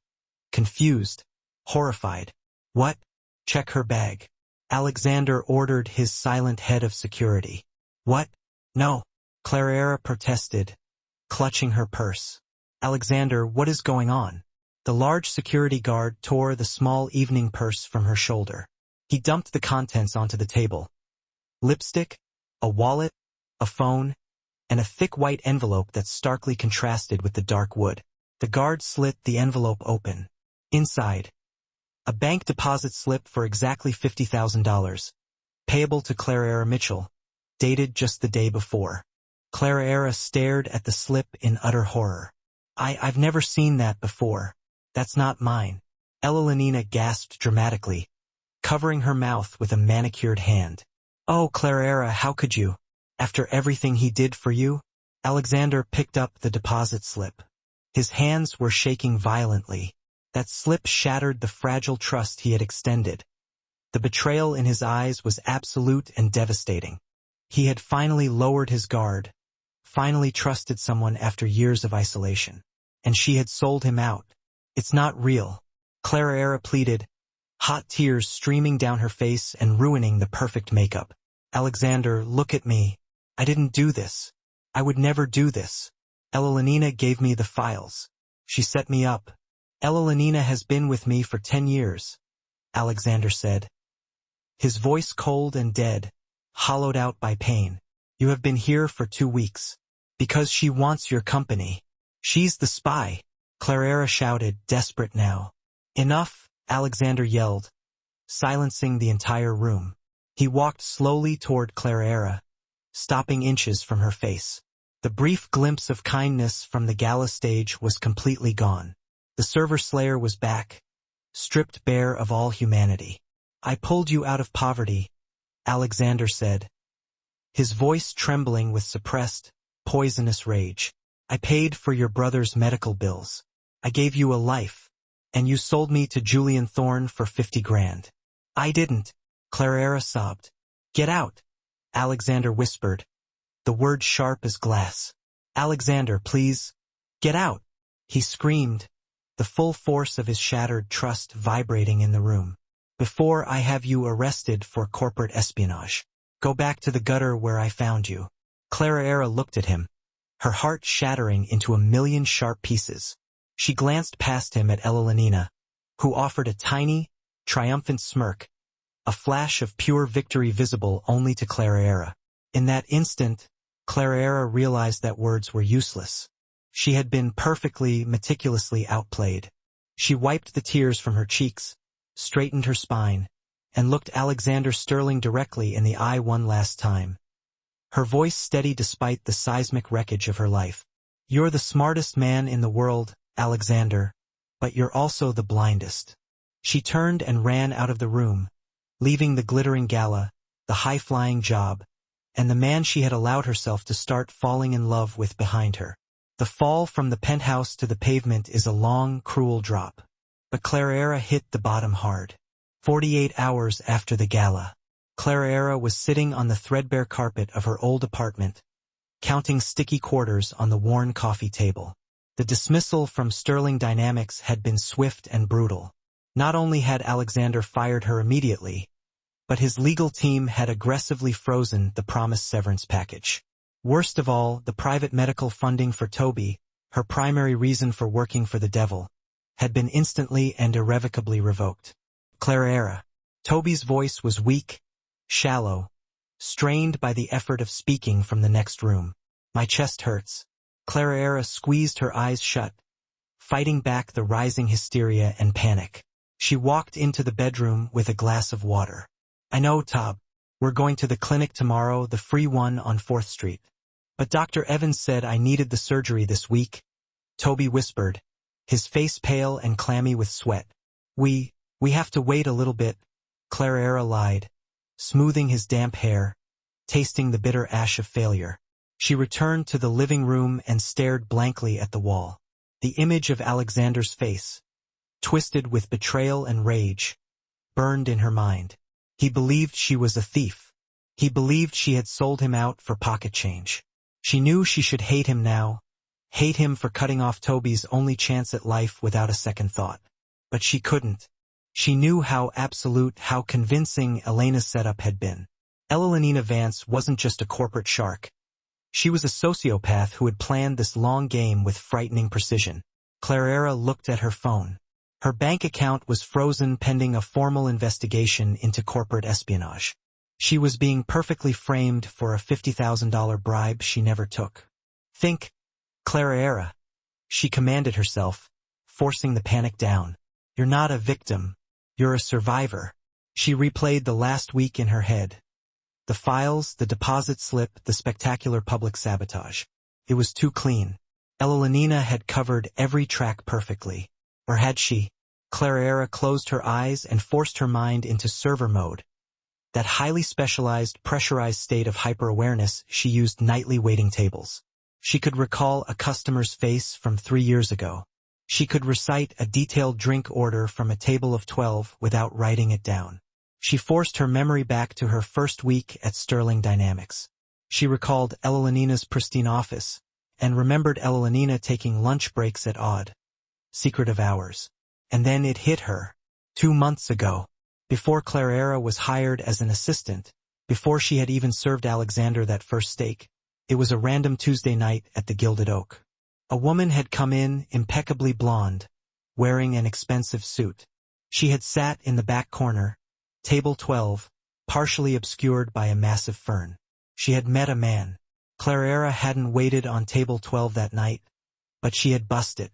confused, horrified. "What?" "Check her bag." Alexander ordered his silent head of security. "What? No," Clara protested, clutching her purse. "Alexander, what is going on?" The large security guard tore the small evening purse from her shoulder. He dumped the contents onto the table. Lipstick, a wallet, a phone, and a thick white envelope that starkly contrasted with the dark wood. The guard slit the envelope open. Inside, a bank deposit slip for exactly $50,000, payable to Clara Mitchell, dated just the day before. Clara stared at the slip in utter horror. I've never seen that before. That's not mine." Elenina gasped dramatically, covering her mouth with a manicured hand. "Oh, Clara, how could you? After everything he did for you?" Alexander picked up the deposit slip. His hands were shaking violently. That slip shattered the fragile trust he had extended. The betrayal in his eyes was absolute and devastating. He had finally lowered his guard, finally trusted someone after years of isolation. And she had sold him out. It's not real, Clara pleaded, hot tears streaming down her face and ruining the perfect makeup. Alexander, look at me. I didn't do this. I would never do this. Elenina gave me the files. She set me up. Elenina has been with me for 10 years, Alexander said. His voice cold and dead, hollowed out by pain. You have been here for 2 weeks. Because she wants your company. She's the spy, Clara shouted, desperate now. Enough, Alexander yelled, silencing the entire room. He walked slowly toward Clara, stopping inches from her face. The brief glimpse of kindness from the gala stage was completely gone. The server slayer was back, stripped bare of all humanity. I pulled you out of poverty, Alexander said, his voice trembling with suppressed, poisonous rage. I paid for your brother's medical bills. I gave you a life, and you sold me to Julian Thorne for 50 grand. I didn't, Clara sobbed. Get out, Alexander whispered, the word sharp as glass. Alexander, please, get out, he screamed, the full force of his shattered trust vibrating in the room. Before I have you arrested for corporate espionage. Go back to the gutter where I found you. Clara looked at him, her heart shattering into a million sharp pieces. She glanced past him at Elenina, who offered a tiny, triumphant smirk, a flash of pure victory visible only to Clara. In that instant, Clara realized that words were useless. She had been perfectly, meticulously outplayed. She wiped the tears from her cheeks, straightened her spine, and looked Alexander Sterling directly in the eye one last time. Her voice steady despite the seismic wreckage of her life. You're the smartest man in the world, Alexander, but you're also the blindest. She turned and ran out of the room, leaving the glittering gala, the high-flying job, and the man she had allowed herself to start falling in love with behind her. The fall from the penthouse to the pavement is a long, cruel drop. But Clara hit the bottom hard. 48 hours after the gala, Clara was sitting on the threadbare carpet of her old apartment, counting sticky quarters on the worn coffee table. The dismissal from Sterling Dynamics had been swift and brutal. Not only had Alexander fired her immediately, but his legal team had aggressively frozen the promised severance package. Worst of all, the private medical funding for Toby, her primary reason for working for the devil, had been instantly and irrevocably revoked. Clara. Toby's voice was weak, shallow, strained by the effort of speaking from the next room. My chest hurts. Clara squeezed her eyes shut, fighting back the rising hysteria and panic. She walked into the bedroom with a glass of water. I know, Tob. We're going to the clinic tomorrow, the free one on 4th Street. But Dr. Evans said I needed the surgery this week, Toby whispered, his face pale and clammy with sweat. We have to wait a little bit, Clara lied, smoothing his damp hair, tasting the bitter ash of failure. She returned to the living room and stared blankly at the wall. The image of Alexander's face, twisted with betrayal and rage, burned in her mind. He believed she was a thief. He believed she had sold him out for pocket change. She knew she should hate him now, hate him for cutting off Toby's only chance at life without a second thought. But she couldn't. She knew how absolute, how convincing Elena's setup had been. Elenina Vance wasn't just a corporate shark. She was a sociopath who had planned this long game with frightening precision. Clara looked at her phone. Her bank account was frozen pending a formal investigation into corporate espionage. She was being perfectly framed for a $50,000 bribe she never took. Think, Clara, she commanded herself, forcing the panic down. You're not a victim. You're a survivor. She replayed the last week in her head. The files, the deposit slip, the spectacular public sabotage. It was too clean. Elenina had covered every track perfectly. Or had she? Clara closed her eyes and forced her mind into server mode. That highly specialized, pressurized state of hyper-awareness she used nightly waiting tables. She could recall a customer's face from 3 years ago. She could recite a detailed drink order from a table of 12 without writing it down. She forced her memory back to her first week at Sterling Dynamics. She recalled Elenina's pristine office, and remembered Elenina taking lunch breaks at odd, secretive hours. And then it hit her. 2 months ago, before Clara was hired as an assistant, before she had even served Alexander that first steak, it was a random Tuesday night at the Gilded Oak. A woman had come in, impeccably blonde, wearing an expensive suit. She had sat in the back corner, table 12, partially obscured by a massive fern. She had met a man. Clara hadn't waited on table 12 that night, but she had busted.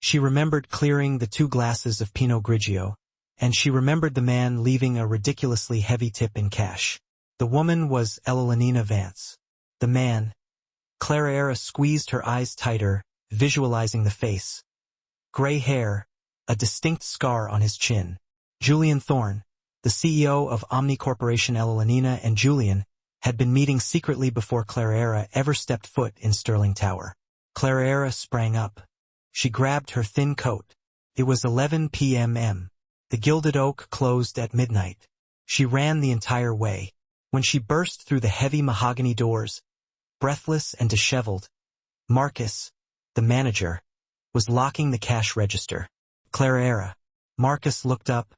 She remembered clearing the 2 glasses of Pinot Grigio, and she remembered the man leaving a ridiculously heavy tip in cash. The woman was Elenina Vance. The man. Clara squeezed her eyes tighter, visualizing the face. Gray hair, a distinct scar on his chin. Julian Thorne, the CEO of Omni Corporation. Elenina and Julian had been meeting secretly before Clara ever stepped foot in Sterling Tower. Clara sprang up. She grabbed her thin coat. It was 11 p.m. The Gilded Oak closed at midnight. She ran the entire way. When she burst through the heavy mahogany doors, breathless and disheveled, Marcus, the manager, was locking the cash register. Clara. Marcus looked up,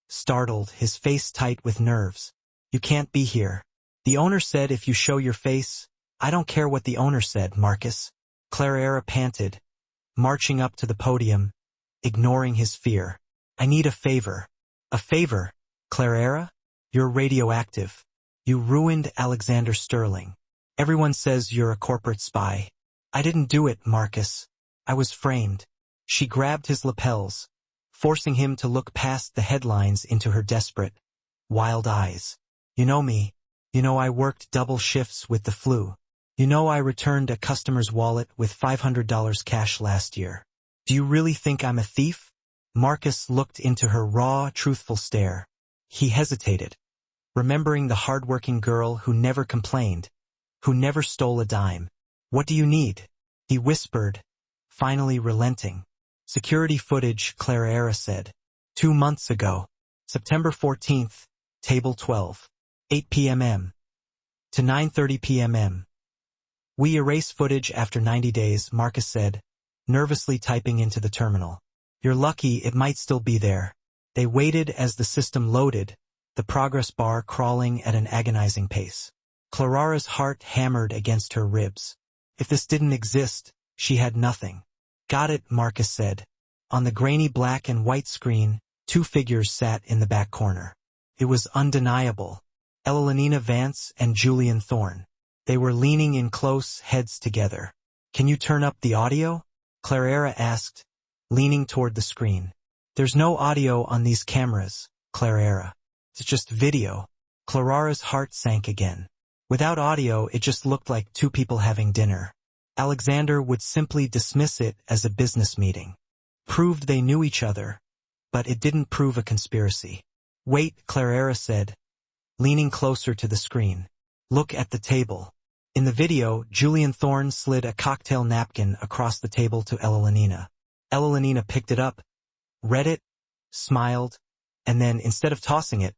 startled, his face tight with nerves. You can't be here. The owner said if you show your face. I don't care what the owner said, Marcus. Clara panted, marching up to the podium, ignoring his fear. I need a favor. A favor, Clara? You're radioactive. You ruined Alexander Sterling. Everyone says you're a corporate spy. I didn't do it, Marcus. I was framed. She grabbed his lapels, forcing him to look past the headlines into her desperate, wild eyes. You know me. You know I worked double shifts with the flu. You know I returned a customer's wallet with $500 cash last year. Do you really think I'm a thief? Marcus looked into her raw, truthful stare. He hesitated, remembering the hard-working girl who never complained, who never stole a dime. What do you need? He whispered, finally relenting. Security footage, Clara said. 2 months ago. September 14th, table 12. 8 p.m. to 9:30 p.m. We erase footage after 90 days, Marcus said, nervously typing into the terminal. You're lucky it might still be there. They waited as the system loaded, the progress bar crawling at an agonizing pace. Clara's heart hammered against her ribs. If this didn't exist, she had nothing. Got it, Marcus said. On the grainy black and white screen, 2 figures sat in the back corner. It was undeniable. Elenina Vance and Julian Thorne. They were leaning in close, heads together. Can you turn up the audio? Clara asked, leaning toward the screen. There's no audio on these cameras, Clara. It's just video. Clara's heart sank again. Without audio, it just looked like 2 people having dinner. Alexander would simply dismiss it as a business meeting. Proved they knew each other, but it didn't prove a conspiracy. Wait, Clara said, leaning closer to the screen. Look at the table. In the video, Julian Thorne slid a cocktail napkin across the table to Elenina. Elenina picked it up, read it, smiled, and then, instead of tossing it,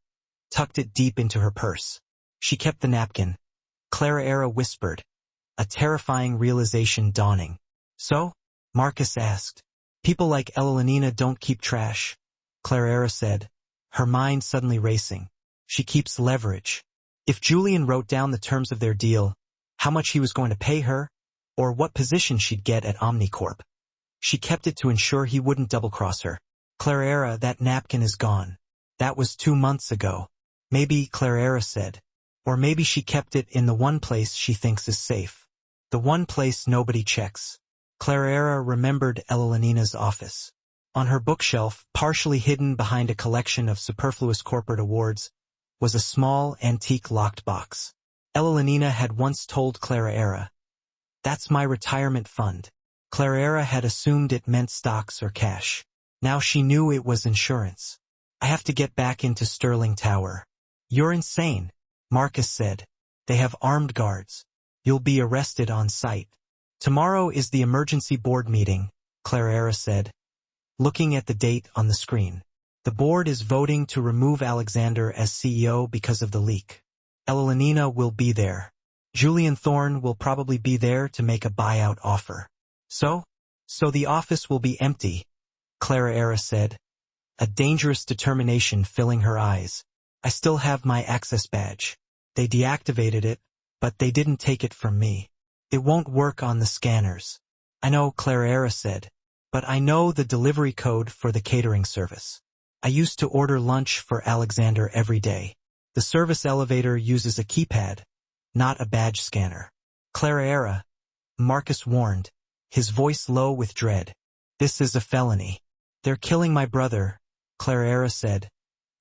tucked it deep into her purse. She kept the napkin. Clara whispered, a terrifying realization dawning. So? Marcus asked. People like Elenina don't keep trash, Clara said, her mind suddenly racing. She keeps leverage. If Julian wrote down the terms of their deal, how much he was going to pay her, or what position she'd get at Omnicorp, she kept it to ensure he wouldn't double-cross her. Clara, that napkin is gone. That was 2 months ago. Maybe, Clara said. Or maybe she kept it in the one place she thinks is safe. The one place nobody checks. Clara remembered Elenina's office. On her bookshelf, partially hidden behind a collection of superfluous corporate awards, was a small, antique locked box. Elenina had once told Clara, "That's my retirement fund." Clara had assumed it meant stocks or cash. Now she knew it was insurance. "I have to get back into Sterling Tower." "You're insane," Marcus said. "They have armed guards. You'll be arrested on sight." Tomorrow is the emergency board meeting, Clara said, looking at the date on the screen. The board is voting to remove Alexander as CEO because of the leak. Elenina will be there. Julian Thorne will probably be there to make a buyout offer. So the office will be empty, Clara said, a dangerous determination filling her eyes. I still have my access badge. They deactivated it, but they didn't take it from me. It won't work on the scanners. I know, Clara said, but I know the delivery code for the catering service. I used to order lunch for Alexander every day. The service elevator uses a keypad, not a badge scanner. Clara, Marcus warned, his voice low with dread. This is a felony. They're killing my brother, Clara said,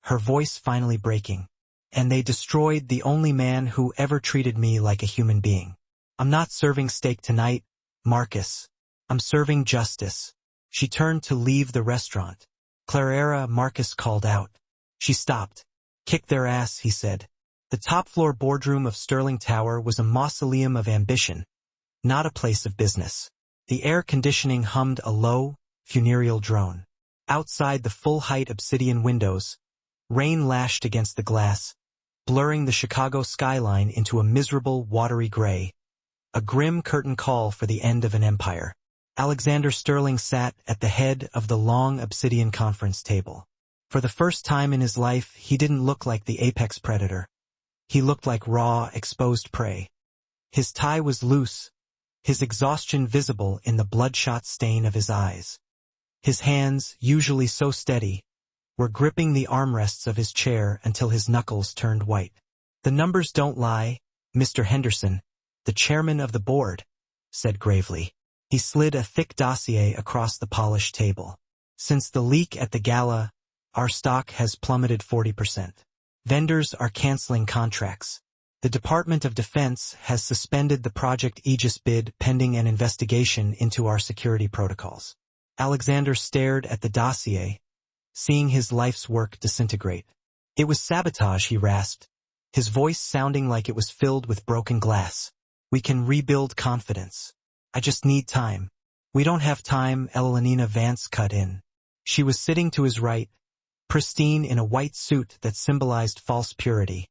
her voice finally breaking. And they destroyed the only man who ever treated me like a human being. I'm not serving steak tonight, Marcus. I'm serving justice. She turned to leave the restaurant. Clara, Marcus called out. She stopped. Kick their ass, he said. The top-floor boardroom of Sterling Tower was a mausoleum of ambition, not a place of business. The air conditioning hummed a low, funereal drone. Outside the full-height obsidian windows, rain lashed against the glass, blurring the Chicago skyline into a miserable, watery gray. A grim curtain call for the end of an empire. Alexander Sterling sat at the head of the long obsidian conference table. For the first time in his life, he didn't look like the apex predator. He looked like raw, exposed prey. His tie was loose, his exhaustion visible in the bloodshot stain of his eyes. His hands, usually so steady, were gripping the armrests of his chair until his knuckles turned white. The numbers don't lie, Mr. Henderson, the chairman of the board, said gravely. He slid a thick dossier across the polished table. Since the leak at the gala, our stock has plummeted 40%. Vendors are canceling contracts. The Department of Defense has suspended the Project Aegis bid pending an investigation into our security protocols. Alexander stared at the dossier, seeing his life's work disintegrate. It was sabotage, he rasped, his voice sounding like it was filled with broken glass. We can rebuild confidence. I just need time. We don't have time, Elenina Vance cut in. She was sitting to his right, pristine in a white suit that symbolized false purity,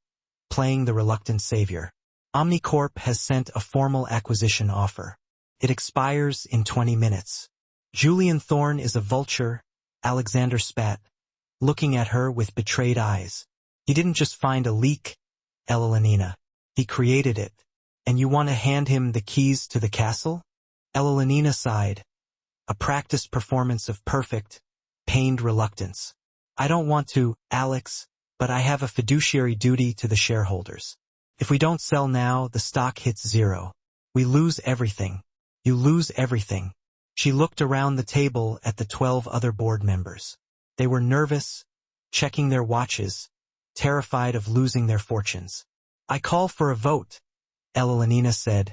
playing the reluctant savior. Omnicorp has sent a formal acquisition offer. It expires in 20 minutes. Julian Thorne is a vulture, Alexander spat, looking at her with betrayed eyes. He didn't just find a leak, Elenina. He created it. And you want to hand him the keys to the castle? Elenina sighed, a practiced performance of perfect, pained reluctance. I don't want to, Alex, but I have a fiduciary duty to the shareholders. If we don't sell now, the stock hits zero. We lose everything. You lose everything. She looked around the table at the 12 other board members. They were nervous, checking their watches, terrified of losing their fortunes. I call for a vote, Elenina said,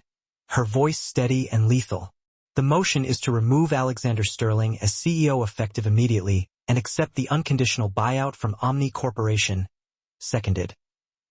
her voice steady and lethal. The motion is to remove Alexander Sterling as CEO effective immediately and accept the unconditional buyout from Omni Corporation. Seconded,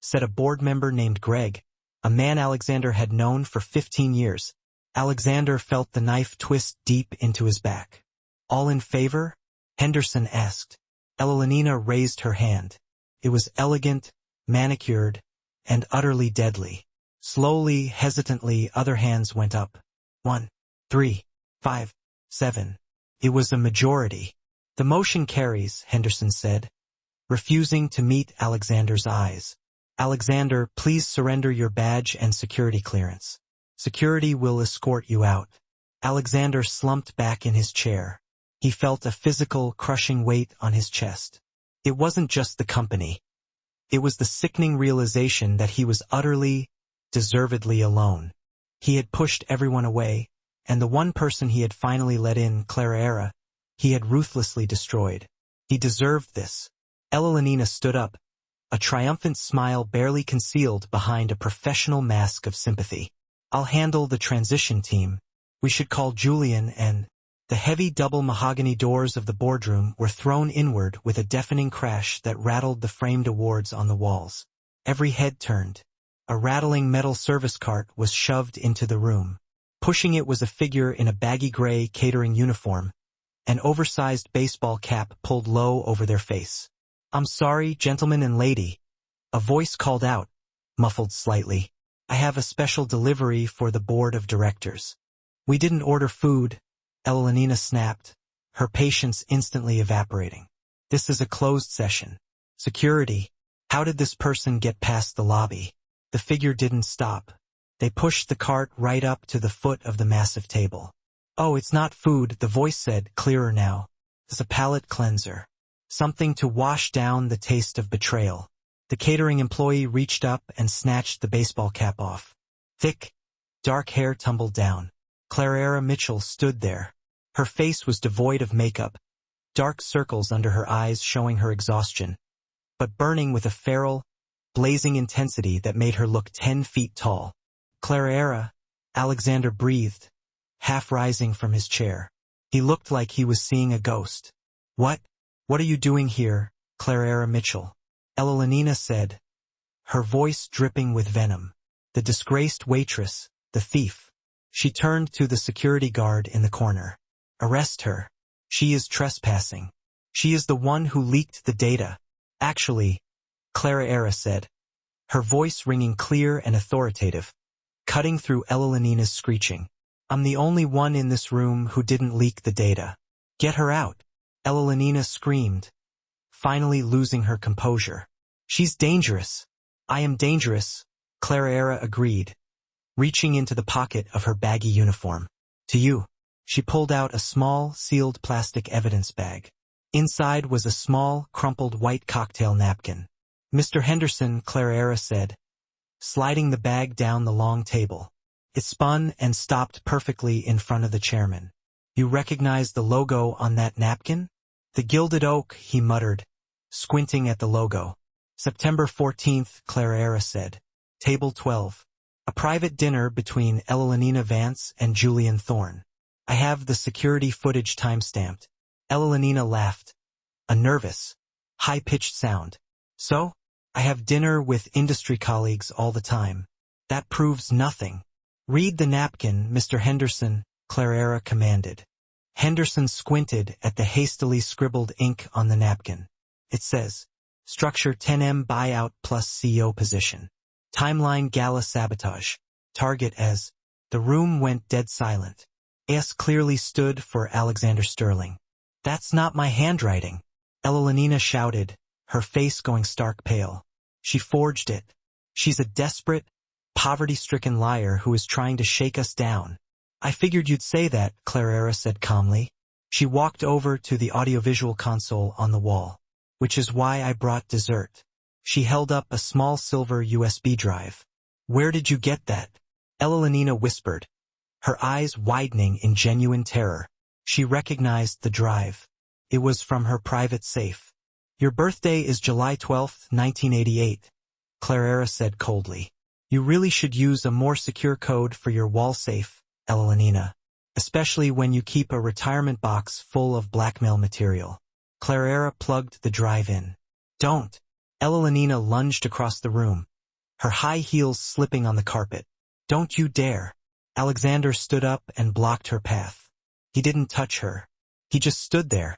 said a board member named Greg, a man Alexander had known for 15 years. Alexander felt the knife twist deep into his back. All in favor? Henderson asked. Elenina raised her hand. It was elegant, manicured, and utterly deadly. Slowly, hesitantly, other hands went up. 1, 3, 5, 7. It was a majority. The motion carries, Henderson said, refusing to meet Alexander's eyes. Alexander, please surrender your badge and security clearance. Security will escort you out. Alexander slumped back in his chair. He felt a physical, crushing weight on his chest. It wasn't just the company. It was the sickening realization that he was utterly, deservedly alone. He had pushed everyone away, and the one person he had finally let in, Clara, he had ruthlessly destroyed. He deserved this. Elenina stood up, a triumphant smile barely concealed behind a professional mask of sympathy. I'll handle the transition team. We should call Julian and... The heavy double mahogany doors of the boardroom were thrown inward with a deafening crash that rattled the framed awards on the walls. Every head turned. A rattling metal service cart was shoved into the room. Pushing it was a figure in a baggy gray catering uniform, an oversized baseball cap pulled low over their face. "I'm sorry, gentleman and lady," a voice called out, muffled slightly. "I have a special delivery for the board of directors." "We didn't order food," Elenina snapped, her patience instantly evaporating. "This is a closed session. Security. How did this person get past the lobby?" The figure didn't stop. They pushed the cart right up to the foot of the massive table. "Oh, it's not food," the voice said, clearer now. "It's a palate cleanser. Something to wash down the taste of betrayal." The catering employee reached up and snatched the baseball cap off. Thick, dark hair tumbled down. Clara Mitchell stood there. Her face was devoid of makeup, dark circles under her eyes showing her exhaustion, but burning with a feral, blazing intensity that made her look 10 feet tall. "Clara," Alexander breathed, half rising from his chair. He looked like he was seeing a ghost. What are you doing here, Clara Mitchell?" Elenina said, her voice dripping with venom. "The disgraced waitress, the thief." She turned to the security guard in the corner. "Arrest her. She is trespassing. She is the one who leaked the data." "Actually," Clara said, her voice ringing clear and authoritative, cutting through Elenina's screeching. "I'm the only one in this room who didn't leak the data." "Get her out," Elenina screamed, finally losing her composure. "She's dangerous." "I am dangerous," Clara agreed, reaching into the pocket of her baggy uniform. "To you." She pulled out a small, sealed plastic evidence bag. Inside was a small, crumpled white cocktail napkin. "Mr. Henderson," Clara said, sliding the bag down the long table. It spun and stopped perfectly in front of the chairman. "You recognize the logo on that napkin?" "The Gilded Oak," he muttered, squinting at the logo. "September 14th, Clara said. Table 12. A private dinner between Elenina Vance and Julian Thorne. I have the security footage timestamped." Elenina laughed, a nervous, high-pitched sound. "So? I have dinner with industry colleagues all the time. That proves nothing." "Read the napkin, Mr. Henderson," Clara commanded. Henderson squinted at the hastily scribbled ink on the napkin. "It says, structure 10M buyout plus CEO position. Timeline gala sabotage. Target as." The room went dead silent. S clearly stood for Alexander Sterling. "That's not my handwriting," Elenina shouted, her face going stark pale. "She forged it. She's a desperate, poverty-stricken liar who is trying to shake us down." "I figured you'd say that," Clara said calmly. She walked over to the audiovisual console on the wall. "Which is why I brought dessert." She held up a small silver USB drive. "Where did you get that?" Elenina whispered, her eyes widening in genuine terror. She recognized the drive. It was from her private safe. "Your birthday is July 12, 1988, Clara said coldly. "You really should use a more secure code for your wall safe, Elenina, especially when you keep a retirement box full of blackmail material." Clara plugged the drive in. "Don't." Elenina lunged across the room, her high heels slipping on the carpet. "Don't you dare." Alexander stood up and blocked her path. He didn't touch her. He just stood there,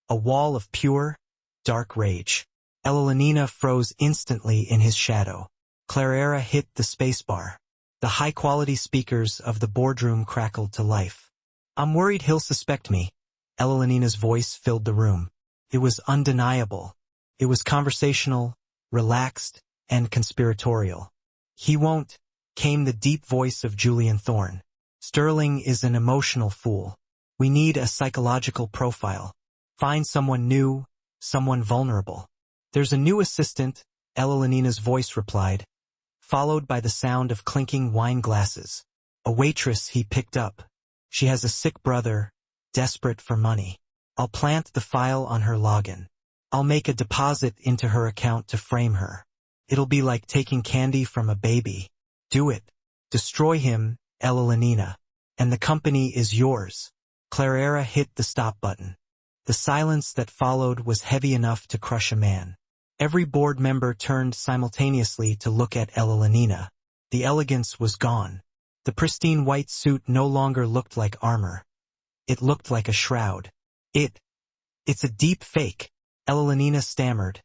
a wall of pure, dark rage. Elenina froze instantly in his shadow. Clara hit the spacebar. The high-quality speakers of the boardroom crackled to life. "I'm worried he'll suspect me." Elenina's voice filled the room. It was undeniable. It was conversational, relaxed, and conspiratorial. "He won't," came the deep voice of Julian Thorne. "Sterling is an emotional fool. We need a psychological profile. Find someone new, someone vulnerable." "There's a new assistant," Elenina's voice replied, followed by the sound of clinking wine glasses. "A waitress he picked up. She has a sick brother, desperate for money. I'll plant the file on her login. I'll make a deposit into her account to frame her. It'll be like taking candy from a baby. Do it. Destroy him, Elenina, and the company is yours." Clara hit the stop button. The silence that followed was heavy enough to crush a man. Every board member turned simultaneously to look at Elenina. The elegance was gone. The pristine white suit no longer looked like armor. It looked like a shroud. It's a deep fake, Elenina stammered,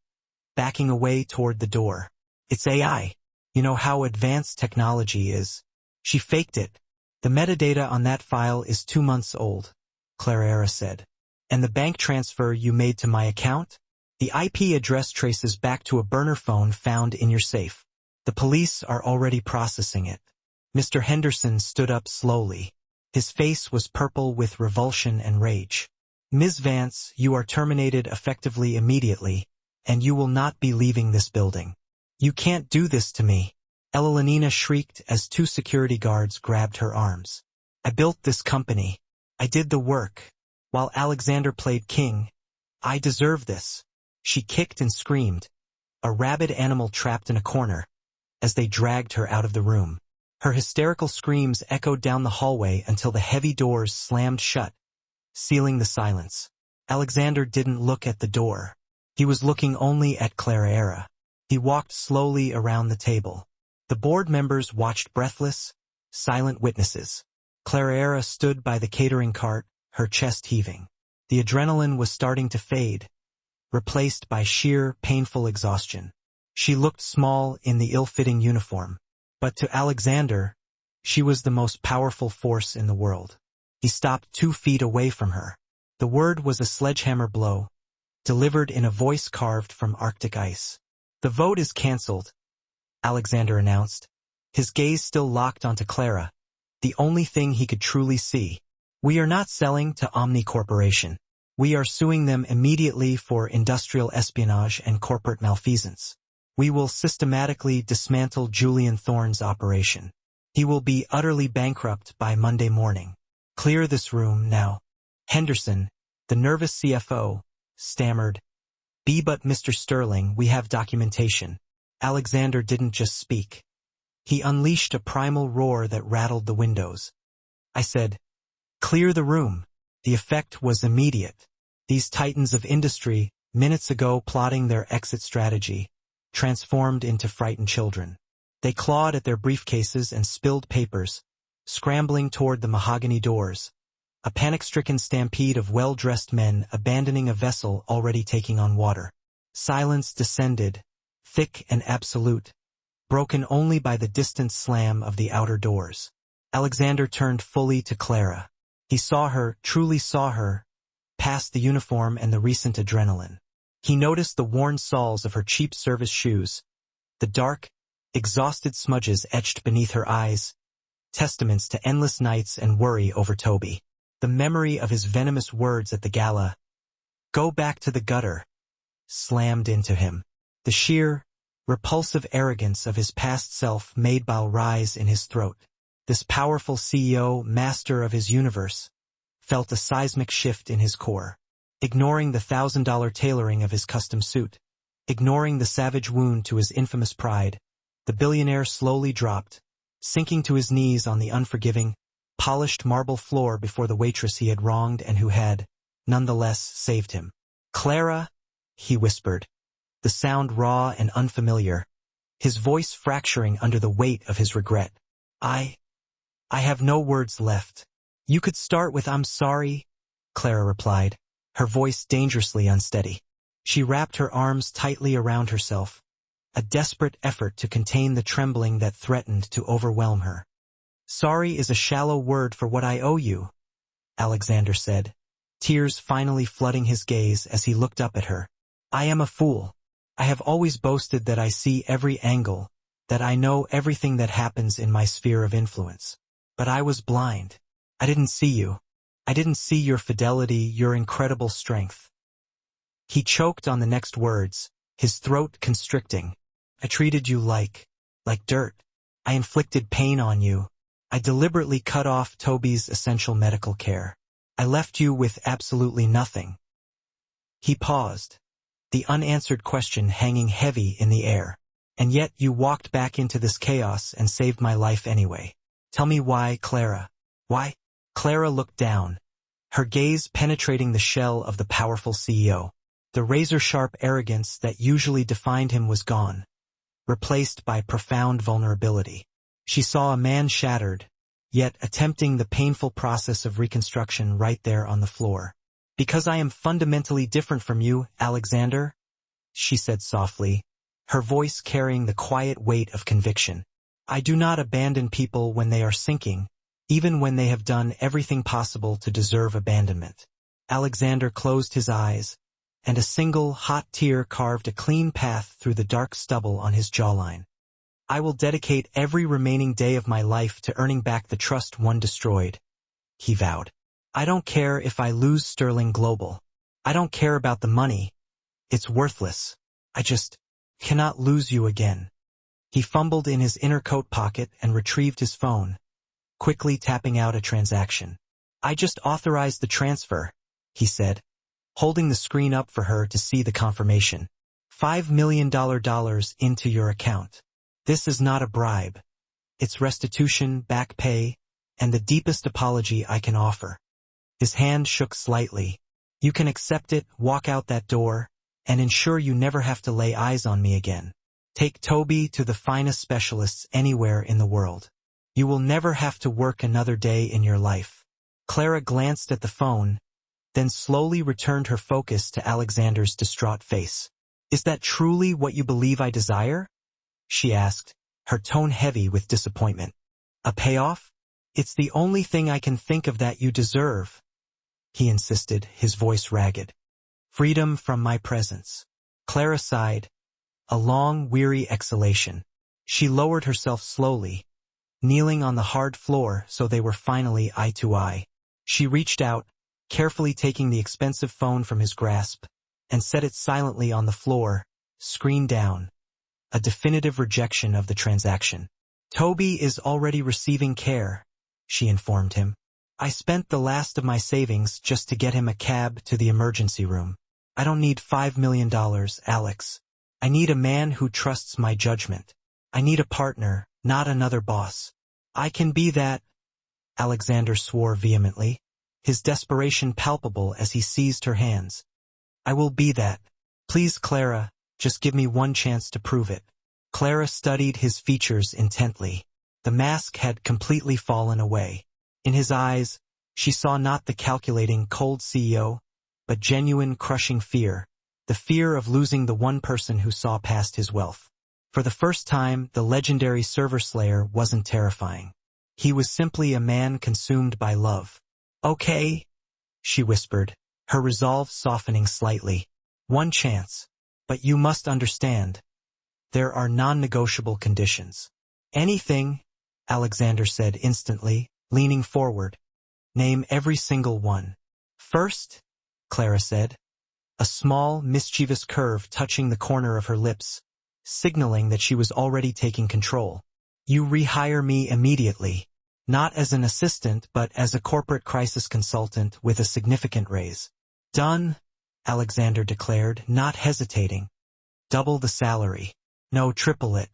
backing away toward the door. It's AI. You know how advanced technology is. She faked it. The metadata on that file is 2 months old, Clara said. And the bank transfer you made to my account? The IP address traces back to a burner phone found in your safe. The police are already processing it. Mr. Henderson stood up slowly. His face was purple with revulsion and rage. Ms. Vance, you are terminated effectively immediately, and you will not be leaving this building. You can't do this to me. Elenina shrieked as 2 security guards grabbed her arms. I built this company. I did the work. While Alexander played king, I deserve this. She kicked and screamed, a rabid animal trapped in a corner, as they dragged her out of the room. Her hysterical screams echoed down the hallway until the heavy doors slammed shut, sealing the silence. Alexander didn't look at the door. He was looking only at Clara. He walked slowly around the table. The board members watched breathless, silent witnesses. Clara stood by the catering cart, her chest heaving. The adrenaline was starting to fade, replaced by sheer, painful exhaustion. She looked small in the ill-fitting uniform, but to Alexander, she was the most powerful force in the world. He stopped 2 feet away from her. The word was a sledgehammer blow, delivered in a voice carved from Arctic ice. The vote is cancelled, Alexander announced, his gaze still locked onto Clara, the only thing he could truly see. We are not selling to Omni Corporation. We are suing them immediately for industrial espionage and corporate malfeasance. We will systematically dismantle Julian Thorne's operation. He will be utterly bankrupt by Monday morning. Clear this room now. Henderson, the nervous CFO, stammered. But Mr. Sterling, we have documentation. Alexander didn't just speak. He unleashed a primal roar that rattled the windows. I said, clear the room. The effect was immediate. These titans of industry, minutes ago plotting their exit strategy, transformed into frightened children. They clawed at their briefcases and spilled papers, scrambling toward the mahogany doors. A panic-stricken stampede of well-dressed men abandoning a vessel already taking on water. Silence descended, thick and absolute, broken only by the distant slam of the outer doors. Alexander turned fully to Clara. He saw her, truly saw her, past the uniform and the recent adrenaline. He noticed the worn soles of her cheap service shoes, the dark, exhausted smudges etched beneath her eyes, testaments to endless nights and worry over Toby. The memory of his venomous words at the gala, "Go back to the gutter," slammed into him. The sheer, repulsive arrogance of his past self made bile rise in his throat. This powerful CEO, master of his universe, felt a seismic shift in his core. Ignoring the $1,000 tailoring of his custom suit, ignoring the savage wound to his infamous pride, the billionaire slowly dropped, sinking to his knees on the unforgiving, polished marble floor before the waitress he had wronged and who had, nonetheless, saved him. "Clara," he whispered, the sound raw and unfamiliar, his voice fracturing under the weight of his regret. I have no words left. You could start with "I'm sorry," Clara replied, her voice dangerously unsteady. She wrapped her arms tightly around herself, a desperate effort to contain the trembling that threatened to overwhelm her. "Sorry is a shallow word for what I owe you," Alexander said, tears finally flooding his gaze as he looked up at her. "I am a fool. I have always boasted that I see every angle, that I know everything that happens in my sphere of influence. But I was blind. I didn't see you. I didn't see your fidelity, your incredible strength." He choked on the next words, his throat constricting. "I treated you like dirt. I inflicted pain on you. I deliberately cut off Toby's essential medical care. I left you with absolutely nothing." He paused, the unanswered question hanging heavy in the air. "And yet you walked back into this chaos and saved my life anyway. Tell me why, Clara. Why?" Clara looked down, her gaze penetrating the shell of the powerful CEO. The razor-sharp arrogance that usually defined him was gone, replaced by profound vulnerability. She saw a man shattered, yet attempting the painful process of reconstruction right there on the floor. "Because I am fundamentally different from you, Alexander," she said softly, her voice carrying the quiet weight of conviction. "I do not abandon people when they are sinking, even when they have done everything possible to deserve abandonment." Alexander closed his eyes, and a single hot tear carved a clean path through the dark stubble on his jawline. "I will dedicate every remaining day of my life to earning back the trust one destroyed," he vowed. "I don't care if I lose Sterling Global. I don't care about the money. It's worthless. I just cannot lose you again." He fumbled in his inner coat pocket and retrieved his phone, quickly tapping out a transaction. "I just authorized the transfer," he said, holding the screen up for her to see the confirmation. $5 million into your account. This is not a bribe. It's restitution, back pay, and the deepest apology I can offer." His hand shook slightly. "You can accept it, walk out that door, and ensure you never have to lay eyes on me again. Take Toby to the finest specialists anywhere in the world. You will never have to work another day in your life." Clara glanced at the phone, then slowly returned her focus to Alexander's distraught face. "Is that truly what you believe I desire?" she asked, her tone heavy with disappointment. "A payoff? It's the only thing I can think of that you deserve," he insisted, his voice ragged. "Freedom from my presence." Clara sighed, a long, weary exhalation. She lowered herself slowly, kneeling on the hard floor so they were finally eye to eye. She reached out, carefully taking the expensive phone from his grasp, and set it silently on the floor, screen down. A definitive rejection of the transaction. "Toby is already receiving care," she informed him. "I spent the last of my savings just to get him a cab to the emergency room. I don't need $5 million, Alex. I need a man who trusts my judgment. I need a partner, not another boss. I can be that," Alexander swore vehemently, his desperation palpable as he seized her hands. "I will be that. Please, Clara, just give me one chance to prove it." Clara studied his features intently. The mask had completely fallen away. In his eyes, she saw not the calculating, cold CEO, but genuine, crushing fear, the fear of losing the one person who saw past his wealth. For the first time, the legendary server slayer wasn't terrifying. He was simply a man consumed by love. "Okay," she whispered, her resolve softening slightly. "One chance. But you must understand. There are non-negotiable conditions." "Anything," Alexander said instantly, leaning forward. "Name every single one." "First," Clara said, a small, mischievous curve touching the corner of her lips, signaling that she was already taking control. "You rehire me immediately. Not as an assistant, but as a corporate crisis consultant with a significant raise." "Done," Alexander declared, not hesitating. "Double the salary. No, triple it."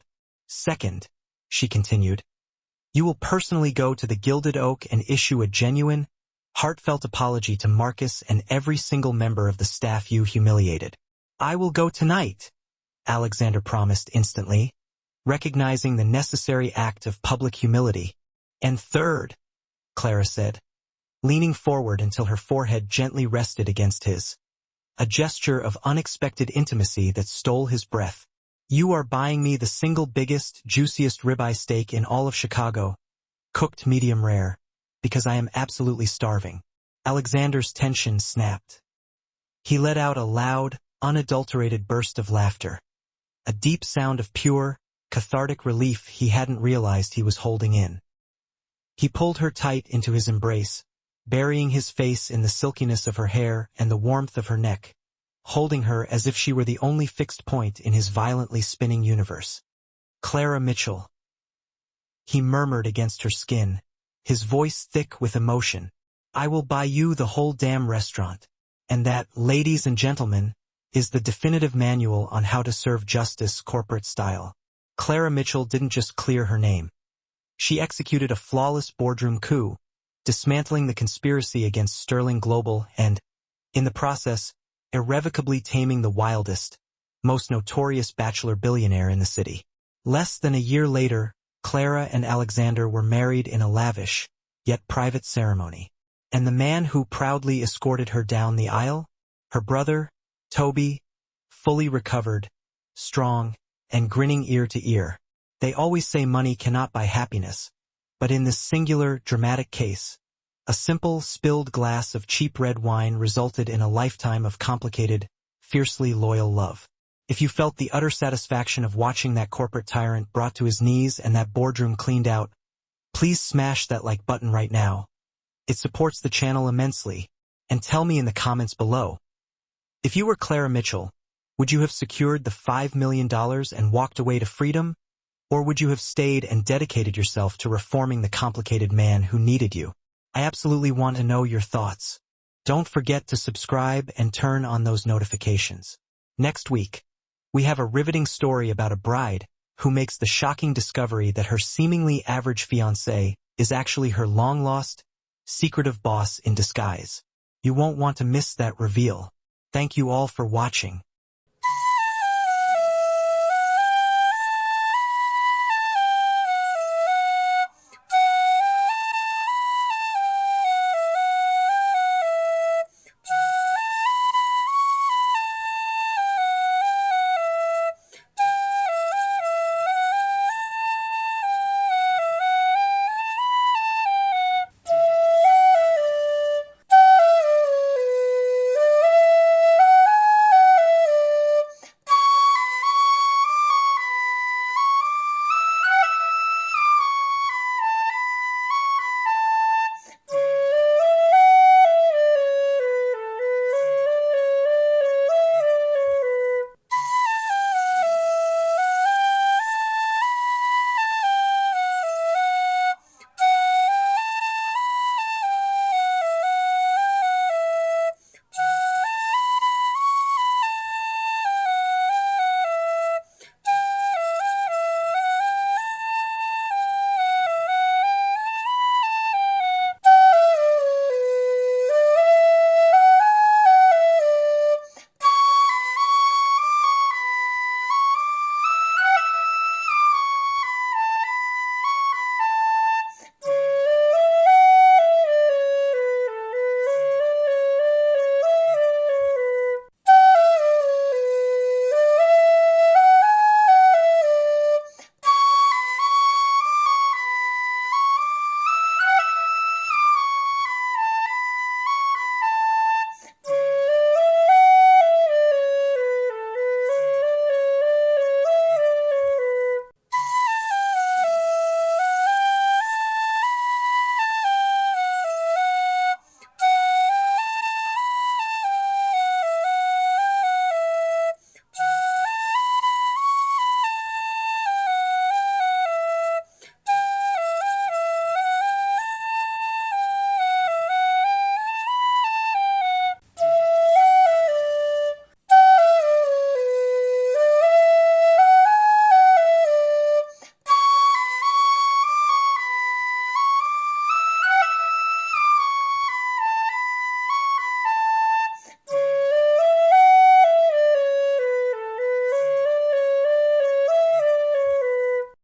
"Second," she continued, "you will personally go to the Gilded Oak and issue a genuine, heartfelt apology to Marcus and every single member of the staff you humiliated." "I will go tonight," Alexander promised instantly, recognizing the necessary act of public humility. "And third," Clara said, leaning forward until her forehead gently rested against his, a gesture of unexpected intimacy that stole his breath, "you are buying me the single biggest, juiciest ribeye steak in all of Chicago, cooked medium rare, because I am absolutely starving." Alexander's tension snapped. He let out a loud, unadulterated burst of laughter, a deep sound of pure, cathartic relief he hadn't realized he was holding in. He pulled her tight into his embrace, burying his face in the silkiness of her hair and the warmth of her neck, holding her as if she were the only fixed point in his violently spinning universe. "Clara Mitchell," he murmured against her skin, his voice thick with emotion, "I will buy you the whole damn restaurant. And that, ladies and gentlemen, is the definitive manual on how to serve justice corporate style." Clara Mitchell didn't just clear her name. She executed a flawless boardroom coup, dismantling the conspiracy against Sterling Global and, in the process, irrevocably taming the wildest, most notorious bachelor billionaire in the city. Less than a year later, Clara and Alexander were married in a lavish, yet private ceremony. And the man who proudly escorted her down the aisle? Her brother, Toby, fully recovered, strong, and grinning ear to ear. They always say money cannot buy happiness, but in this singular, dramatic case, a simple, spilled glass of cheap red wine resulted in a lifetime of complicated, fiercely loyal love. If you felt the utter satisfaction of watching that corporate tyrant brought to his knees and that boardroom cleaned out, please smash that like button right now. It supports the channel immensely. And tell me in the comments below. If you were Clara Mitchell, would you have secured the $5 million and walked away to freedom? Or would you have stayed and dedicated yourself to reforming the complicated man who needed you? I absolutely want to know your thoughts. Don't forget to subscribe and turn on those notifications. Next week, we have a riveting story about a bride who makes the shocking discovery that her seemingly average fiancé is actually her long-lost, secretive boss in disguise. You won't want to miss that reveal. Thank you all for watching.